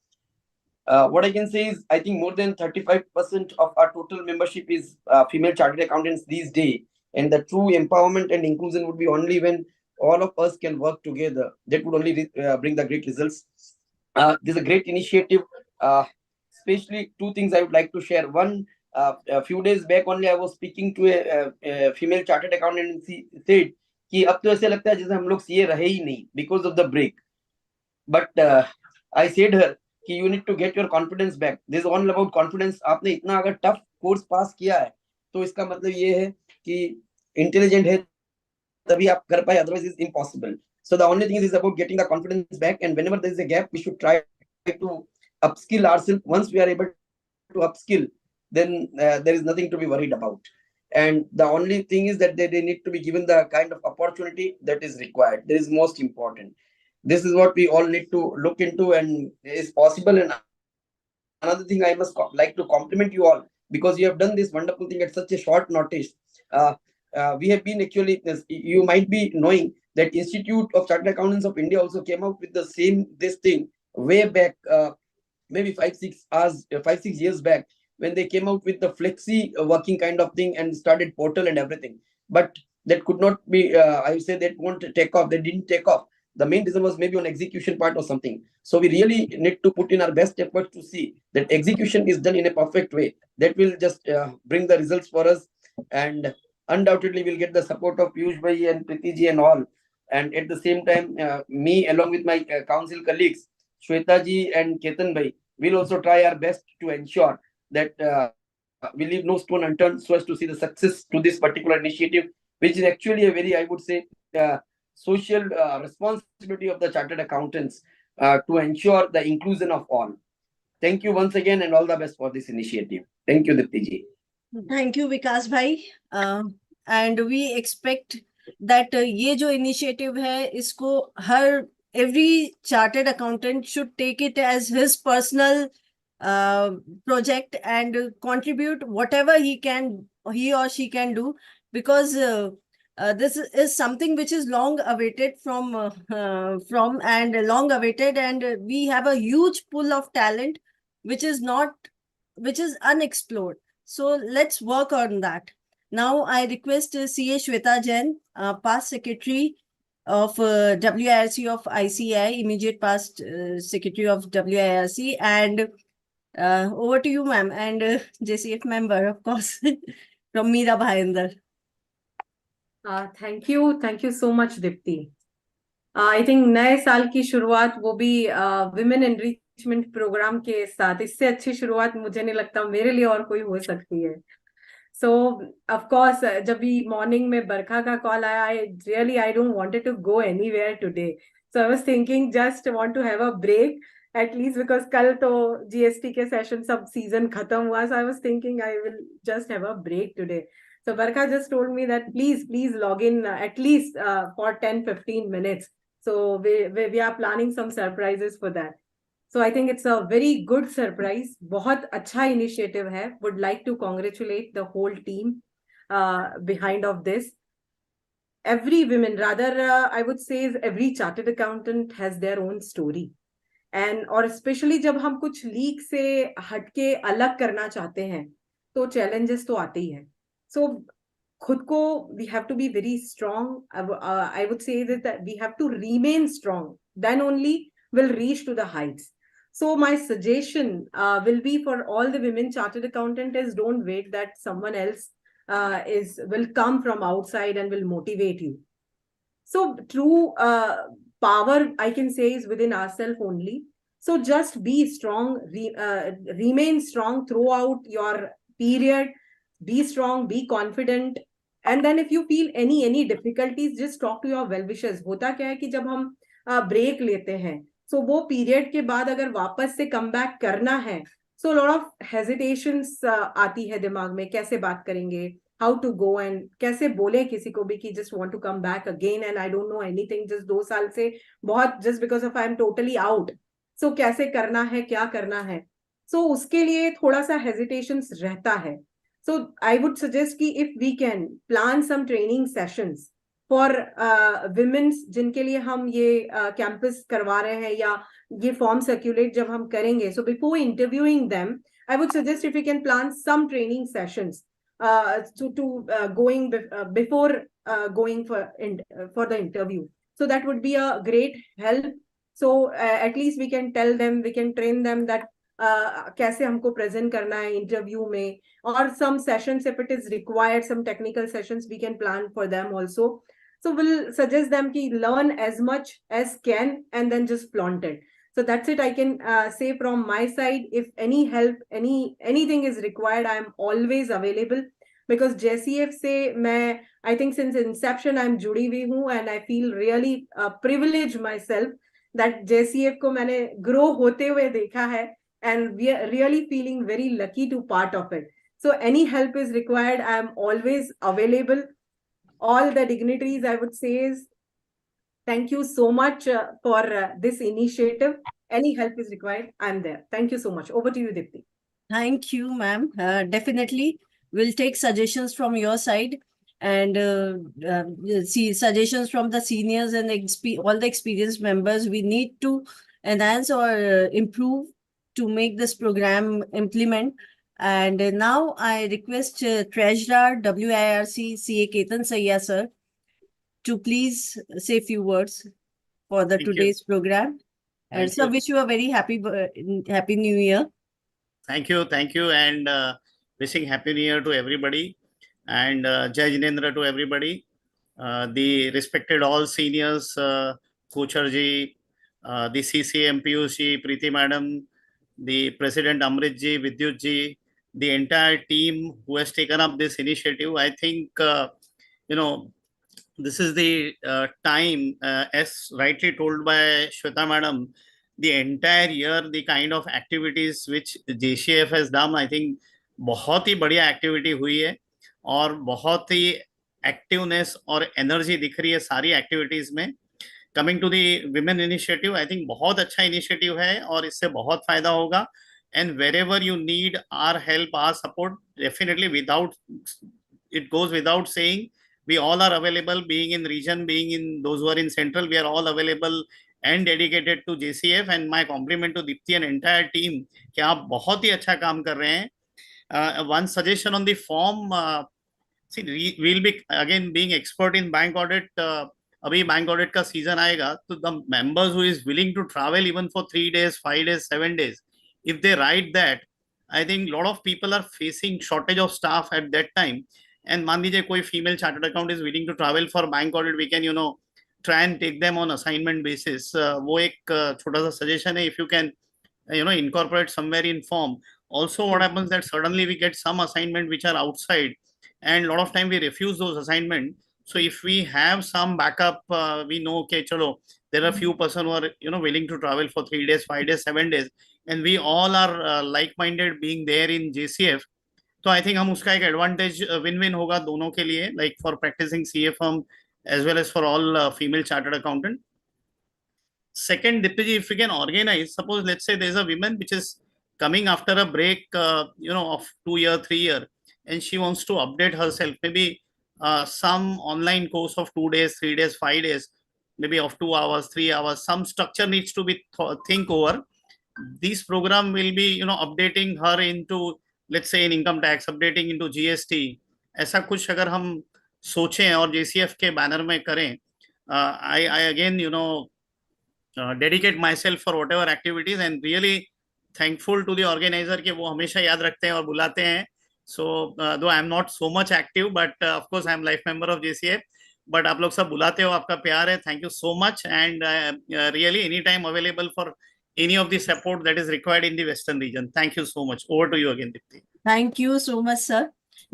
What I can say is, I think more than 35% of our total membership is female chartered accountants these days. And the true empowerment and inclusion would be only when all of us can work together. That would only bring the great results. This is a great initiative. Especially two things I would like to share. One, a few days back only I was speaking to a female chartered accountant, and she said कि अब तो ऐसे लगता है जैसे हम लोग CA रहे ही नहीं because of the break. But I said her कि you need to get your confidence back. This is all about confidence. आपने इतना अगर tough course pass किया है तो इसका मतलब ये है कि intelligent है तभी आप कर पाए, otherwise it's impossible. So the only thing is about getting the confidence back, and whenever there is a gap, we should try to upskill ourselves. Once we are able to upskill, then there is nothing to be worried about. And the only thing is that they need to be given the kind of opportunity that is required. That is most important. This is what we all need to look into, and is possible. And another thing, I must like to compliment you all, because you have done this wonderful thing at such a short notice. we have been actually, you might be knowing that Institute of Chartered Accountants of India also came out with the same this thing way back, maybe 5-6 years back, when they came out with the flexi working kind of thing and started portal and everything. But that could not be, I would say that won't take off. They didn't take off. The main reason was maybe on execution part or something. So we really need to put in our best efforts to see that execution is done in a perfect way. That will just bring the results for us, and undoubtedly we'll get the support of Piyush Bhai and Priti ji and all. And at the same time, me along with my council colleagues, Shweta ji and Ketan Bhai, will also try our best to ensure that we leave no stone unturned so as to see the success to this particular initiative, which is actually a very, I would say, social responsibility of the chartered accountants to ensure the inclusion of all. Thank you once again and all the best for this initiative. Thank you, Dipti ji. Thank you, Vikas bhai. And we expect that ये जो initiative है, इसको every chartered accountant should take it as his personal project and contribute whatever he or she can do, because this is something which is long awaited and long awaited, and we have a huge pool of talent which is unexplored. So let's work on that. Now I request CA Shweta Jain, past secretary of WIRC of ICI, immediate past secretary of WIRC, and over to you, ma'am, and JCF member, of course, from Meera Bhainder. Thank you so much, Dipti. I think नए साल की शुरुआत वो भी women enrichment program के साथ, इससे अच्छी शुरुआत मुझे नहीं लगता मेरे लिए और कोई हो सकती है. So of course, जब भी morning में बरखा का call आया, I don't wanted to go anywhere today. So I was thinking just want to have a break at least, because कल तो GST के session सब season खत्म हुआ. So I was thinking I will just have a break today. So Barkha just told me that please log in at least for 10-15 minutes. So we are planning some surprises for that. So I think it's a very good surprise. बहुत अच्छा initiative है. Would like to congratulate the whole team behind of this. Every woman, rather I would say every chartered accountant has their own story. And और especially जब हम कुछ leak से हटके अलग करना चाहते हैं, तो challenges तो आते ही हैं. So खुद को we have to be very strong. I would say that we have to remain strong. Then only we'll reach to the heights. So my suggestion will be for all the women chartered accountant is don't wait that someone else will come from outside and will motivate you. So true power, I can say, is within ourselves only. So just be strong, remain strong throughout your period. Be strong, be confident. And then if you feel any difficulties, just talk to your well-wishers. होता क्या है कि जब हम break लेते हैं, so वो period के बाद अगर वापस से come back करना है, so a lot of hesitations आती है दिमाग में, कैसे बात करेंगे, how to go and कैसे बोले किसी को भी कि just want to come back again and I don't know anything, just 2 साल से बहुत just because of I'm totally out. So कैसे करना है, क्या करना है, so उसके लिए थोड़ा सा hesitations रहता है. So I would suggest कि if we can plan some training sessions for women जिनके लिए हम ये campus करवा रहे हैं या ये form circulate जब हम करेंगे, so before interviewing them, I would suggest if we can plan some training sessions going before going for the interview. So that would be a great help. So at least we can tell them, we can train them that कैसे हमको present करना है interview में, or some sessions if it is required, some technical sessions we can plan for them also. So we'll suggest them to learn as much as can and then just flaunt it. So that's it I can say from my side. If any help, anything is required, I am always available, because JCF से मैं I think since inception I'm जुड़ी हुई हूँ, and I feel really privileged myself that JCF को मैंने grow होते हुए देखा है, and we are really feeling very lucky to part of it. So any help is required, I am always available. All the dignitaries, I would say, is thank you so much for this initiative. Any help is required, I am there. Thank you so much. Over to you, Dipti. Thank you, ma'am. Definitely, we'll take suggestions from your side. and see suggestions from the seniors and all the experienced members. We need to enhance or improve to make this program implement. And now I request Treasurer WIRC CA Ketan Sayya sir to please say a few words for the Thank you. today's program. And Thank so you. wish you a very happy New Year. Thank you, and wishing Happy New Year to everybody, and Jai Jinendra to everybody. The respected all seniors, Kochar ji, the CCM Piyush ji, Preeti Madam, the President Amrit ji, Vidyut ji, the entire team who has taken up this initiative. I think, you know, this is the time, as rightly told by Shweta Madam, the entire year, the kind of activities which JCF has done, I think बहुत ही बढ़िया activity हुई है और बहुत ही activeness और energy दिख रही है सारी एक्टिविटीज में. Coming to the women initiative, I think बहुत अच्छा इनिशिएटिव है और इससे बहुत फायदा होगा. And wherever you need our help, or support, definitely without it goes without saying, we all are available, being in region, being in those who are in central, we are all available and dedicated to JCF. And my compliment to Dipti and entire team कि आप बहुत ही अच्छा काम कर रहे हैं. One suggestion on the form, see, we'll be again being expert in bank audit. अभी bank audit का सीजन आएगा तो the members who is willing to travel even for 3 days, 5 days, 7 days, if they write that, I think lot of people are facing shortage of staff at that time. And मान लीजिए कोई female chartered account is willing to travel for bank audit, we can try and take them on assignment basis. वो एक छोटा सा suggestion है, if you can incorporate somewhere in form. Also what happens that suddenly we get some assignment which are outside, and a lot of time we refuse those assignment. So if we have some backup, we know okay chalo, there are few person who are willing to travel for 3 days, 5 days, 7 days, and we all are like minded being there in JCF. तो I think हम उसका एक advantage win win होगा दोनों के लिए, like for practising CA firm as well as for all female chartered accountant. Second, Dipti, if we can organize, suppose let's say there's a woman which is coming after a break, of 2 year, 3 year, and she wants to update herself, maybe some online course of 2 days, 3 days, 5 days, maybe of 2 hours, 3 hours, some structure needs to be think over. This program will be updating her into, let's say, in income tax, updating into GST. ऐसा कुछ अगर हम सोचें और JCF के banner में करें, I again dedicate myself for whatever activities, and really thankful to the organizer कि वो हमेशा याद रखते हैं और बुलाते हैं. So though I am not so much active, but of course I am life member of JCF, but आप लोग सब बुलाते हो, आपका प्यार है, thank you so much. And really anytime available for any of the support that is required in the western region. Thank you so much. Over to you again, Dipti. Thank you so much, sir.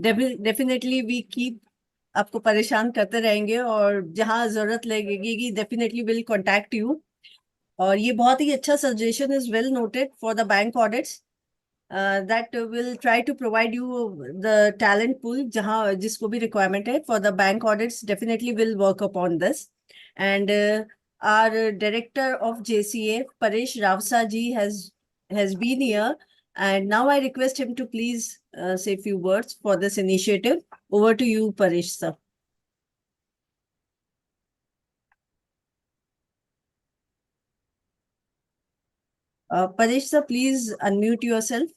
Definitely we keep आपको परेशान करते रहेंगे और जहाँ जरूरत लगेगी definitely will contact you. और ये बहुत ही अच्छा suggestion is well noted for the bank audits. That will try to provide you the talent pool जहाँ जिसको भी requirement है for the bank audits, definitely will work upon this. And our director of JCA, Paresh Ravsa ji, has been here, and now I request him to please say a few words for this initiative. Over to you, Paresh sir. Paresh sir, please unmute yourself.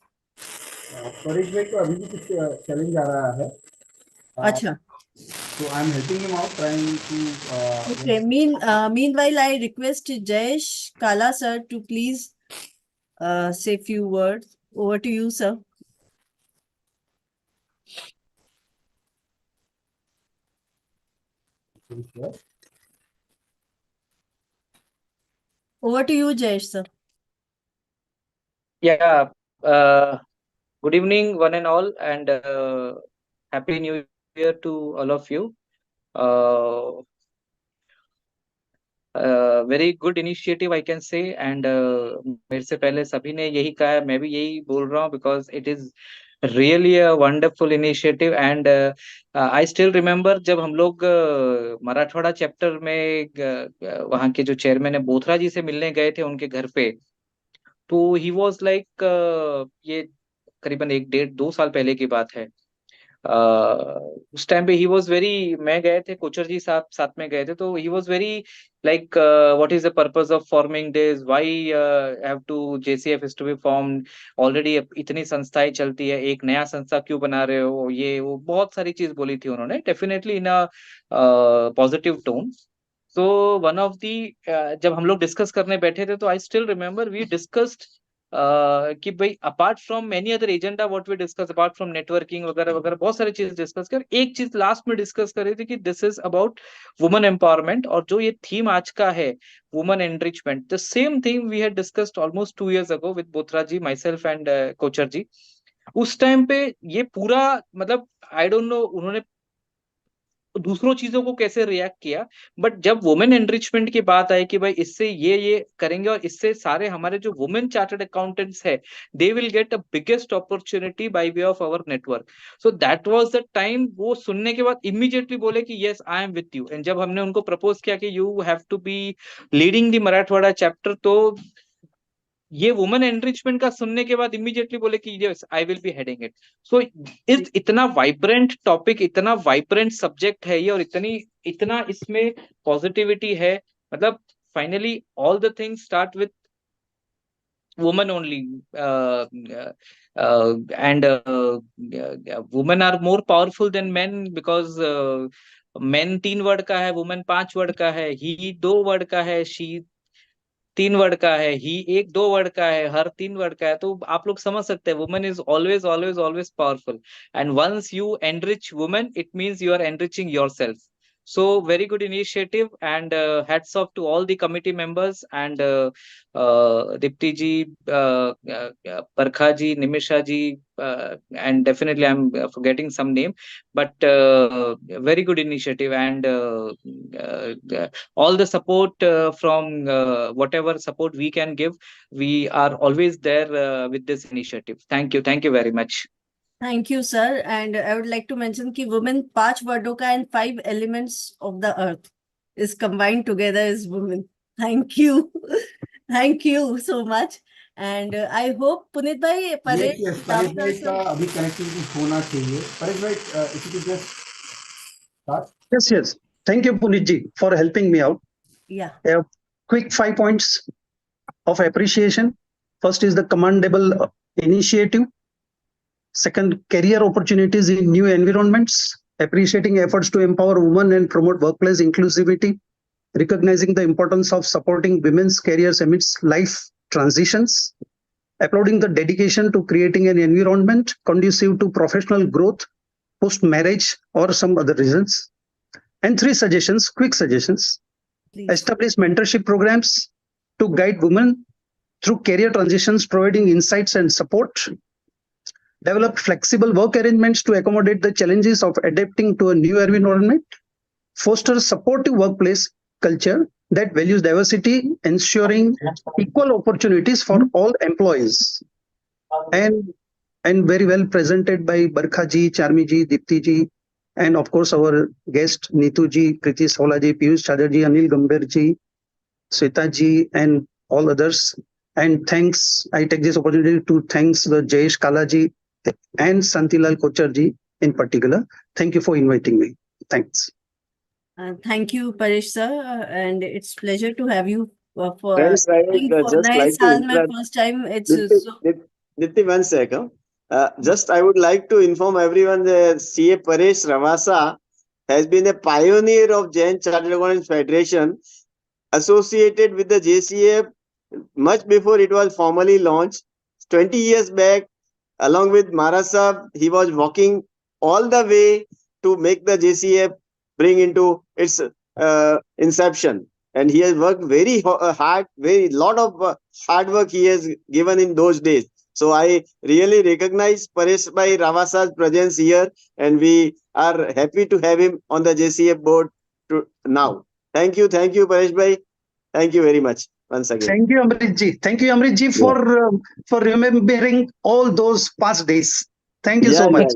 Paresh भाई को अभी भी कुछ challenge आ रहा है. अच्छा. So I'm helping him out, trying to. Okay. Meanwhile, I request Jayesh Kala sir to please say a few words. Over to you, sir. Over to you, Jayesh sir. Yeah. Good evening, one and all, and Happy New Year to all of you. Very good initiative, I can say, and मेरे से पहले सभी ने यही कहा है, मैं भी यही बोल रहा हूँ, because it is really a wonderful initiative. And I still remember जब हम लोग मराठवाड़ा चैप्टर में वहाँ के जो चेयरमैन है बोथरा जी से मिलने गए थे उनके घर पे, तो ही वॉज लाइक, ये करीबन 1 डेढ़ 2 साल पहले की बात है. उस टाइम पे ही वॉज वेरी, मैं गए थे, कोचर जी साहब साथ में गए थे, तो he was very like what is the purpose of forming this, why have to JCF is to be formed, already इतनी संस्थाएं चलती है, एक नया संस्था क्यों बना रहे हो, ये वो बहुत सारी चीज बोली थी उन्होंने, definitely in a positive tone. So one of the, जब हम लोग डिस्कस करने बैठे थे, तो I still remember we discussed कि भाई apart from any other agenda what we discuss, apart from networking वगैरह वगैरह, बहुत सारी चीज डिस्कस कर, एक चीज लास्ट में डिस्कस कर रही थी कि this is about women empowerment, और जो ये थीम आज का है women enrichment, the same thing we had discussed almost 2 years ago with Bothra ji, my self and Kochar ji. उस टाइम पे ये पूरा, मतलब आई डोंट नो उन्होंने दूसरों चीजों को कैसे रिएक्ट किया, बट जब वुमेन एनरिचमेंट की बात आई कि भाई इससे ये करेंगे, और इससे सारे हमारे जो वुमेन चार्टर्ड अकाउंटेंट्स है, they will get a biggest opportunity by way of our network. So that was the time, वो सुनने के बाद इमीडिएटली बोले कि yes I am with you. And जब हमने उनको प्रपोज किया कि you have to be leading the Marathwada chapter, तो ये वुमेन एनरिचमेंट का सुनने के बाद इमीडिएटली बोले कि yes I will be heading it. So इस इतना वाइब्रेंट टॉपिक, इतना वाइब्रेंट सब्जेक्ट है ये, और इतना इसमें पॉजिटिविटी है. मतलब finally all the things start with women only, and women are more powerful than men, because men 3 word का है, वुमेन 5 वर्ड का है, ही 2 वर्ड का है, शी 3 वर्ड का है, ही 1-2 वर्ड का है, हर 3 वर्ड का है. तो आप लोग समझ सकते हैं women is always always always powerful, and once you enrich women it means you are enriching yourself. So very good initiative, and hats off to all the committee members, and Dipti ji, Parkha ji, Nimisha ji, and definitely I'm forgetting some name, but very good initiative, and all the support from whatever support we can give, we are always there with this initiative. Thank you very much. Thank you, sir. And I would like to mention कि women 5 वर्डों का and 5 elements of the earth is combined together as women. Thank you. Thank you so much. And I hope Puneet भाई, Paresh, Yes, Paresh आपका भाई का सब अभी connectivity होना चाहिए. परेश भाई, if you could just start. Yes. Thank you, Punitji, for helping me out. yeah. A quick 5 points of appreciation. First is the commendable initiative. Second, career opportunities in new environments, appreciating efforts to empower women and promote workplace inclusivity, recognizing the importance of supporting women's careers amidst life transitions, applauding the dedication to creating an environment conducive to professional growth post-marriage or some other reasons. And 3 suggestions, quick suggestions. Please. Establish mentorship programs to guide women through career transitions, providing insights and support. Develop flexible work arrangements to accommodate the challenges of adapting to a new environment. Foster supportive workplace culture that values diversity, ensuring equal opportunities for all employees. And very well presented by Barkha ji, Charmi ji, Dipti ji, and of course our guest Neetu ji, Kriti Sola ji, Piyush Chadha ji, Anil Gambhir ji, Sweta ji, and all others. And thanks, I take this opportunity to thanks the Jayesh Kala ji and Santilal Kochar ji in particular. Thank you for inviting me. Thanks. Thank you, Paresh sir. And it's pleasure to have you for Friends, I would for just नए like to साल में interrupt. first time. It's Dipti, 1 second. Just I would like to inform everyone that CA Paresh Ravasa has been a pioneer of Jain Chartered Accountants Federation, associated with the JCAF much before it was formally launched. 20 years back, along with Maharaj Sahab, he was walking all the way to make the JCAF bring into its inception. And he has worked very hard, very lot of hard work he has given in those days. So I really recognize Paresh Bhai Ravasa's presence here, and we are happy to have him on the JCF board now. Thank you, Paresh Bhai. Thank you very much once again. Thank you, Amrit ji. Thank you, Amrit ji, for remembering all those past days. Thank you so much.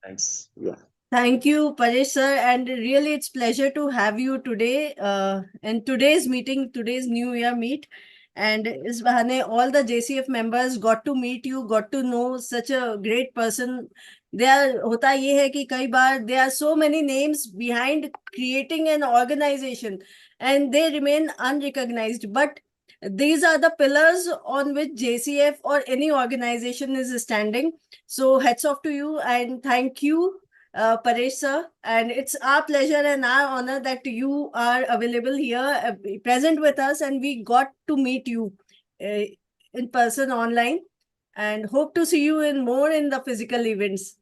Thanks. Yeah. Thank you, Paresh sir, and really it's pleasure to have you today in today's meeting, today's New Year meet. And is bahane all the JCF members got to meet you, got to know such a great person. There hota ye hai ki kai baar there are so many names behind creating an organization and they remain unrecognized, but these are the pillars on which JCF or any organization is standing. So hats off to you and thank you, Paresh sir. And it's our pleasure and our honor that you are available here, present with us, and we got to meet you in person online. And hope to see you in more in the physical events.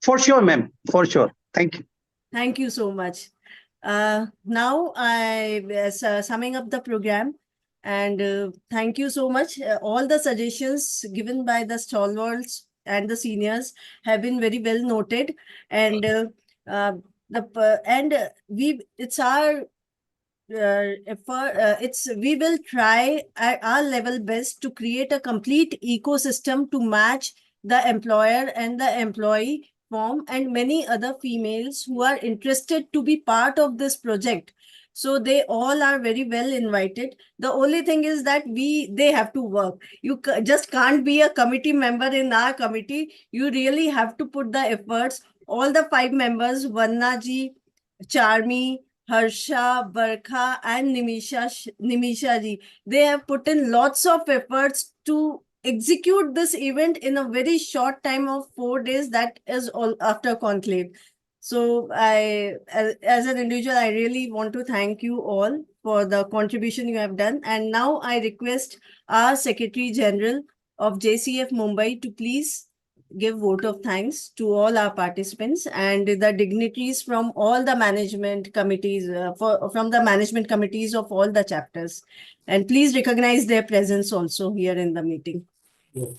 For sure, ma'am. For sure. Thank you. Thank you so much. Now I summing up the program, and thank you so much. All the suggestions given by the stalwarts and the seniors have been very well noted, and we it's our we will try at our level best to create a complete ecosystem to match the employer and the employee form and many other females who are interested to be part of this project. So they all are very well invited. The only thing is that they have to work. You just can't be a committee member in our committee. You really have to put the efforts. All the 5 members, Vanna ji, Charmi, Harsha, Barkha, and Nimisha ji, they have put in lots of efforts to execute this event in a very short time of 4 days. That is all after conclave. So as an individual, I really want to thank you all for the contribution you have done. And now I request our Secretary General of JCF Mumbai to please give vote of thanks to all our participants and the dignitaries from all the management committees, from the management committees of all the chapters. And please recognize their presence also here in the meeting. Yes.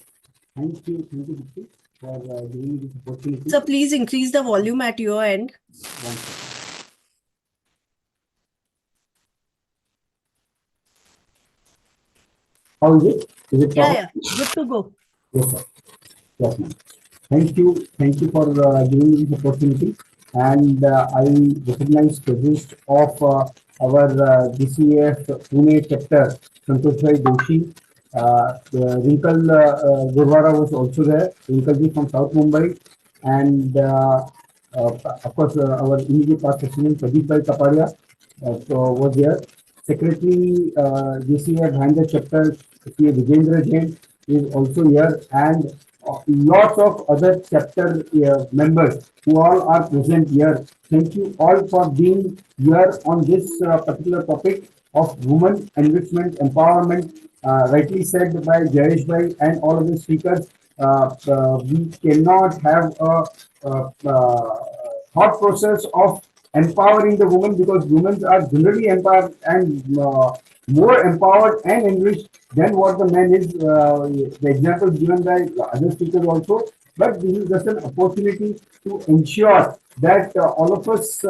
Thank you, Dipti, for giving me this opportunity. So please increase the volume at your end. One second. How is it? Is it Yeah, good to go. Yes, sir. Yes, ma'am. Thank you for giving me this opportunity. And I recognize presence of our DCF Pune chapter, Santosh Bhai Doshi. Rinkal Gurwara was also there. Rinkal ji from South Mumbai, and of course our immediate past president Pradeep Bhai Kapadia was there. Secretary DCF Bhander chapter, P. Vijendra Jain is also here, and lots of other chapter members who all are present here. Thank you all for being here on this particular topic of women enrichment empowerment. Rightly said by Jayesh Bhai and all of the speakers, we cannot have thought process of empowering the women because women are generally empowered and more empowered and enriched than what the man is. The examples given by other speakers also, but this is just an opportunity to ensure that all of us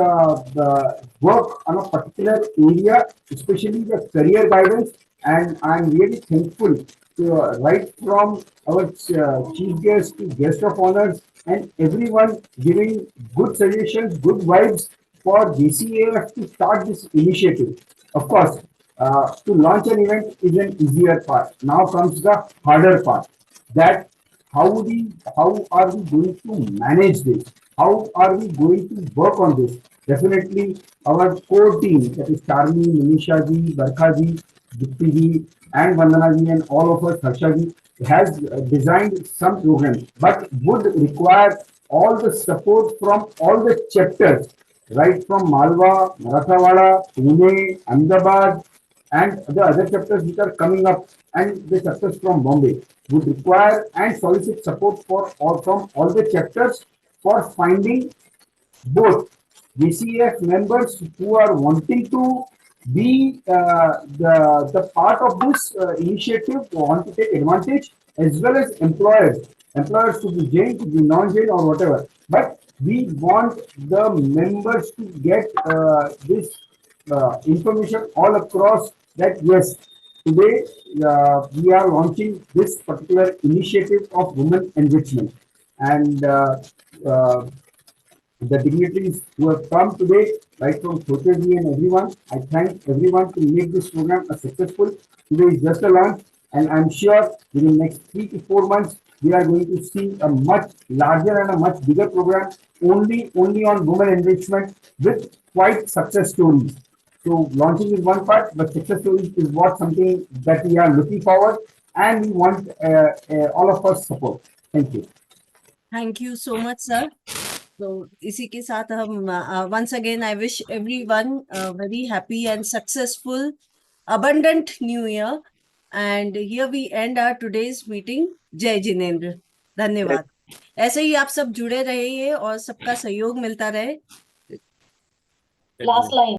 work on a particular area, especially the career guidance. And I'm really thankful to right from our chief guest to guest of honors and everyone giving good suggestions, good vibes for JCAF to start this initiative. Of course, to launch an event is an easier part. Now comes the harder part. That how are we going to manage this? How are we going to work on this? Definitely, our core team, that is Charmi, Manisha ji, Barkha ji, Dipti ji, and Vandana ji, and all of us, Harsha ji, has designed some programs, but would require all the support from all the chapters, right from Malwa, Marathawada, Pune, Ahmedabad, and the other chapters which are coming up, and the chapters from Bombay would require and solicit support for all from all the chapters for finding both JCF members who are wanting to be the part of this initiative, want to take advantage, as well as employers to be Jain, to be non-Jain or whatever. But we want the members to get this information all across that yes, today we are launching this particular initiative of women enrichment, and the dignitaries who have come today, right from Sochaji and everyone. I thank everyone to make this program a successful. Today is just a launch, and I'm sure within the next 3 to 4 months, we are going to see a much larger and a much bigger program only on women enrichment with quite success stories. So launching is one part, but success stories is what something that we are looking forward, and we want all of us support. Thank you. Thank you so much, sir. So इसी के साथ हम once again I wish everyone a very happy and successful, abundant new year. And here we end our today's meeting. जय जिनेंद्र, धन्यवाद। ऐसे ही आप सब जुड़े रहिए और सबका सहयोग मिलता रहे। Last line.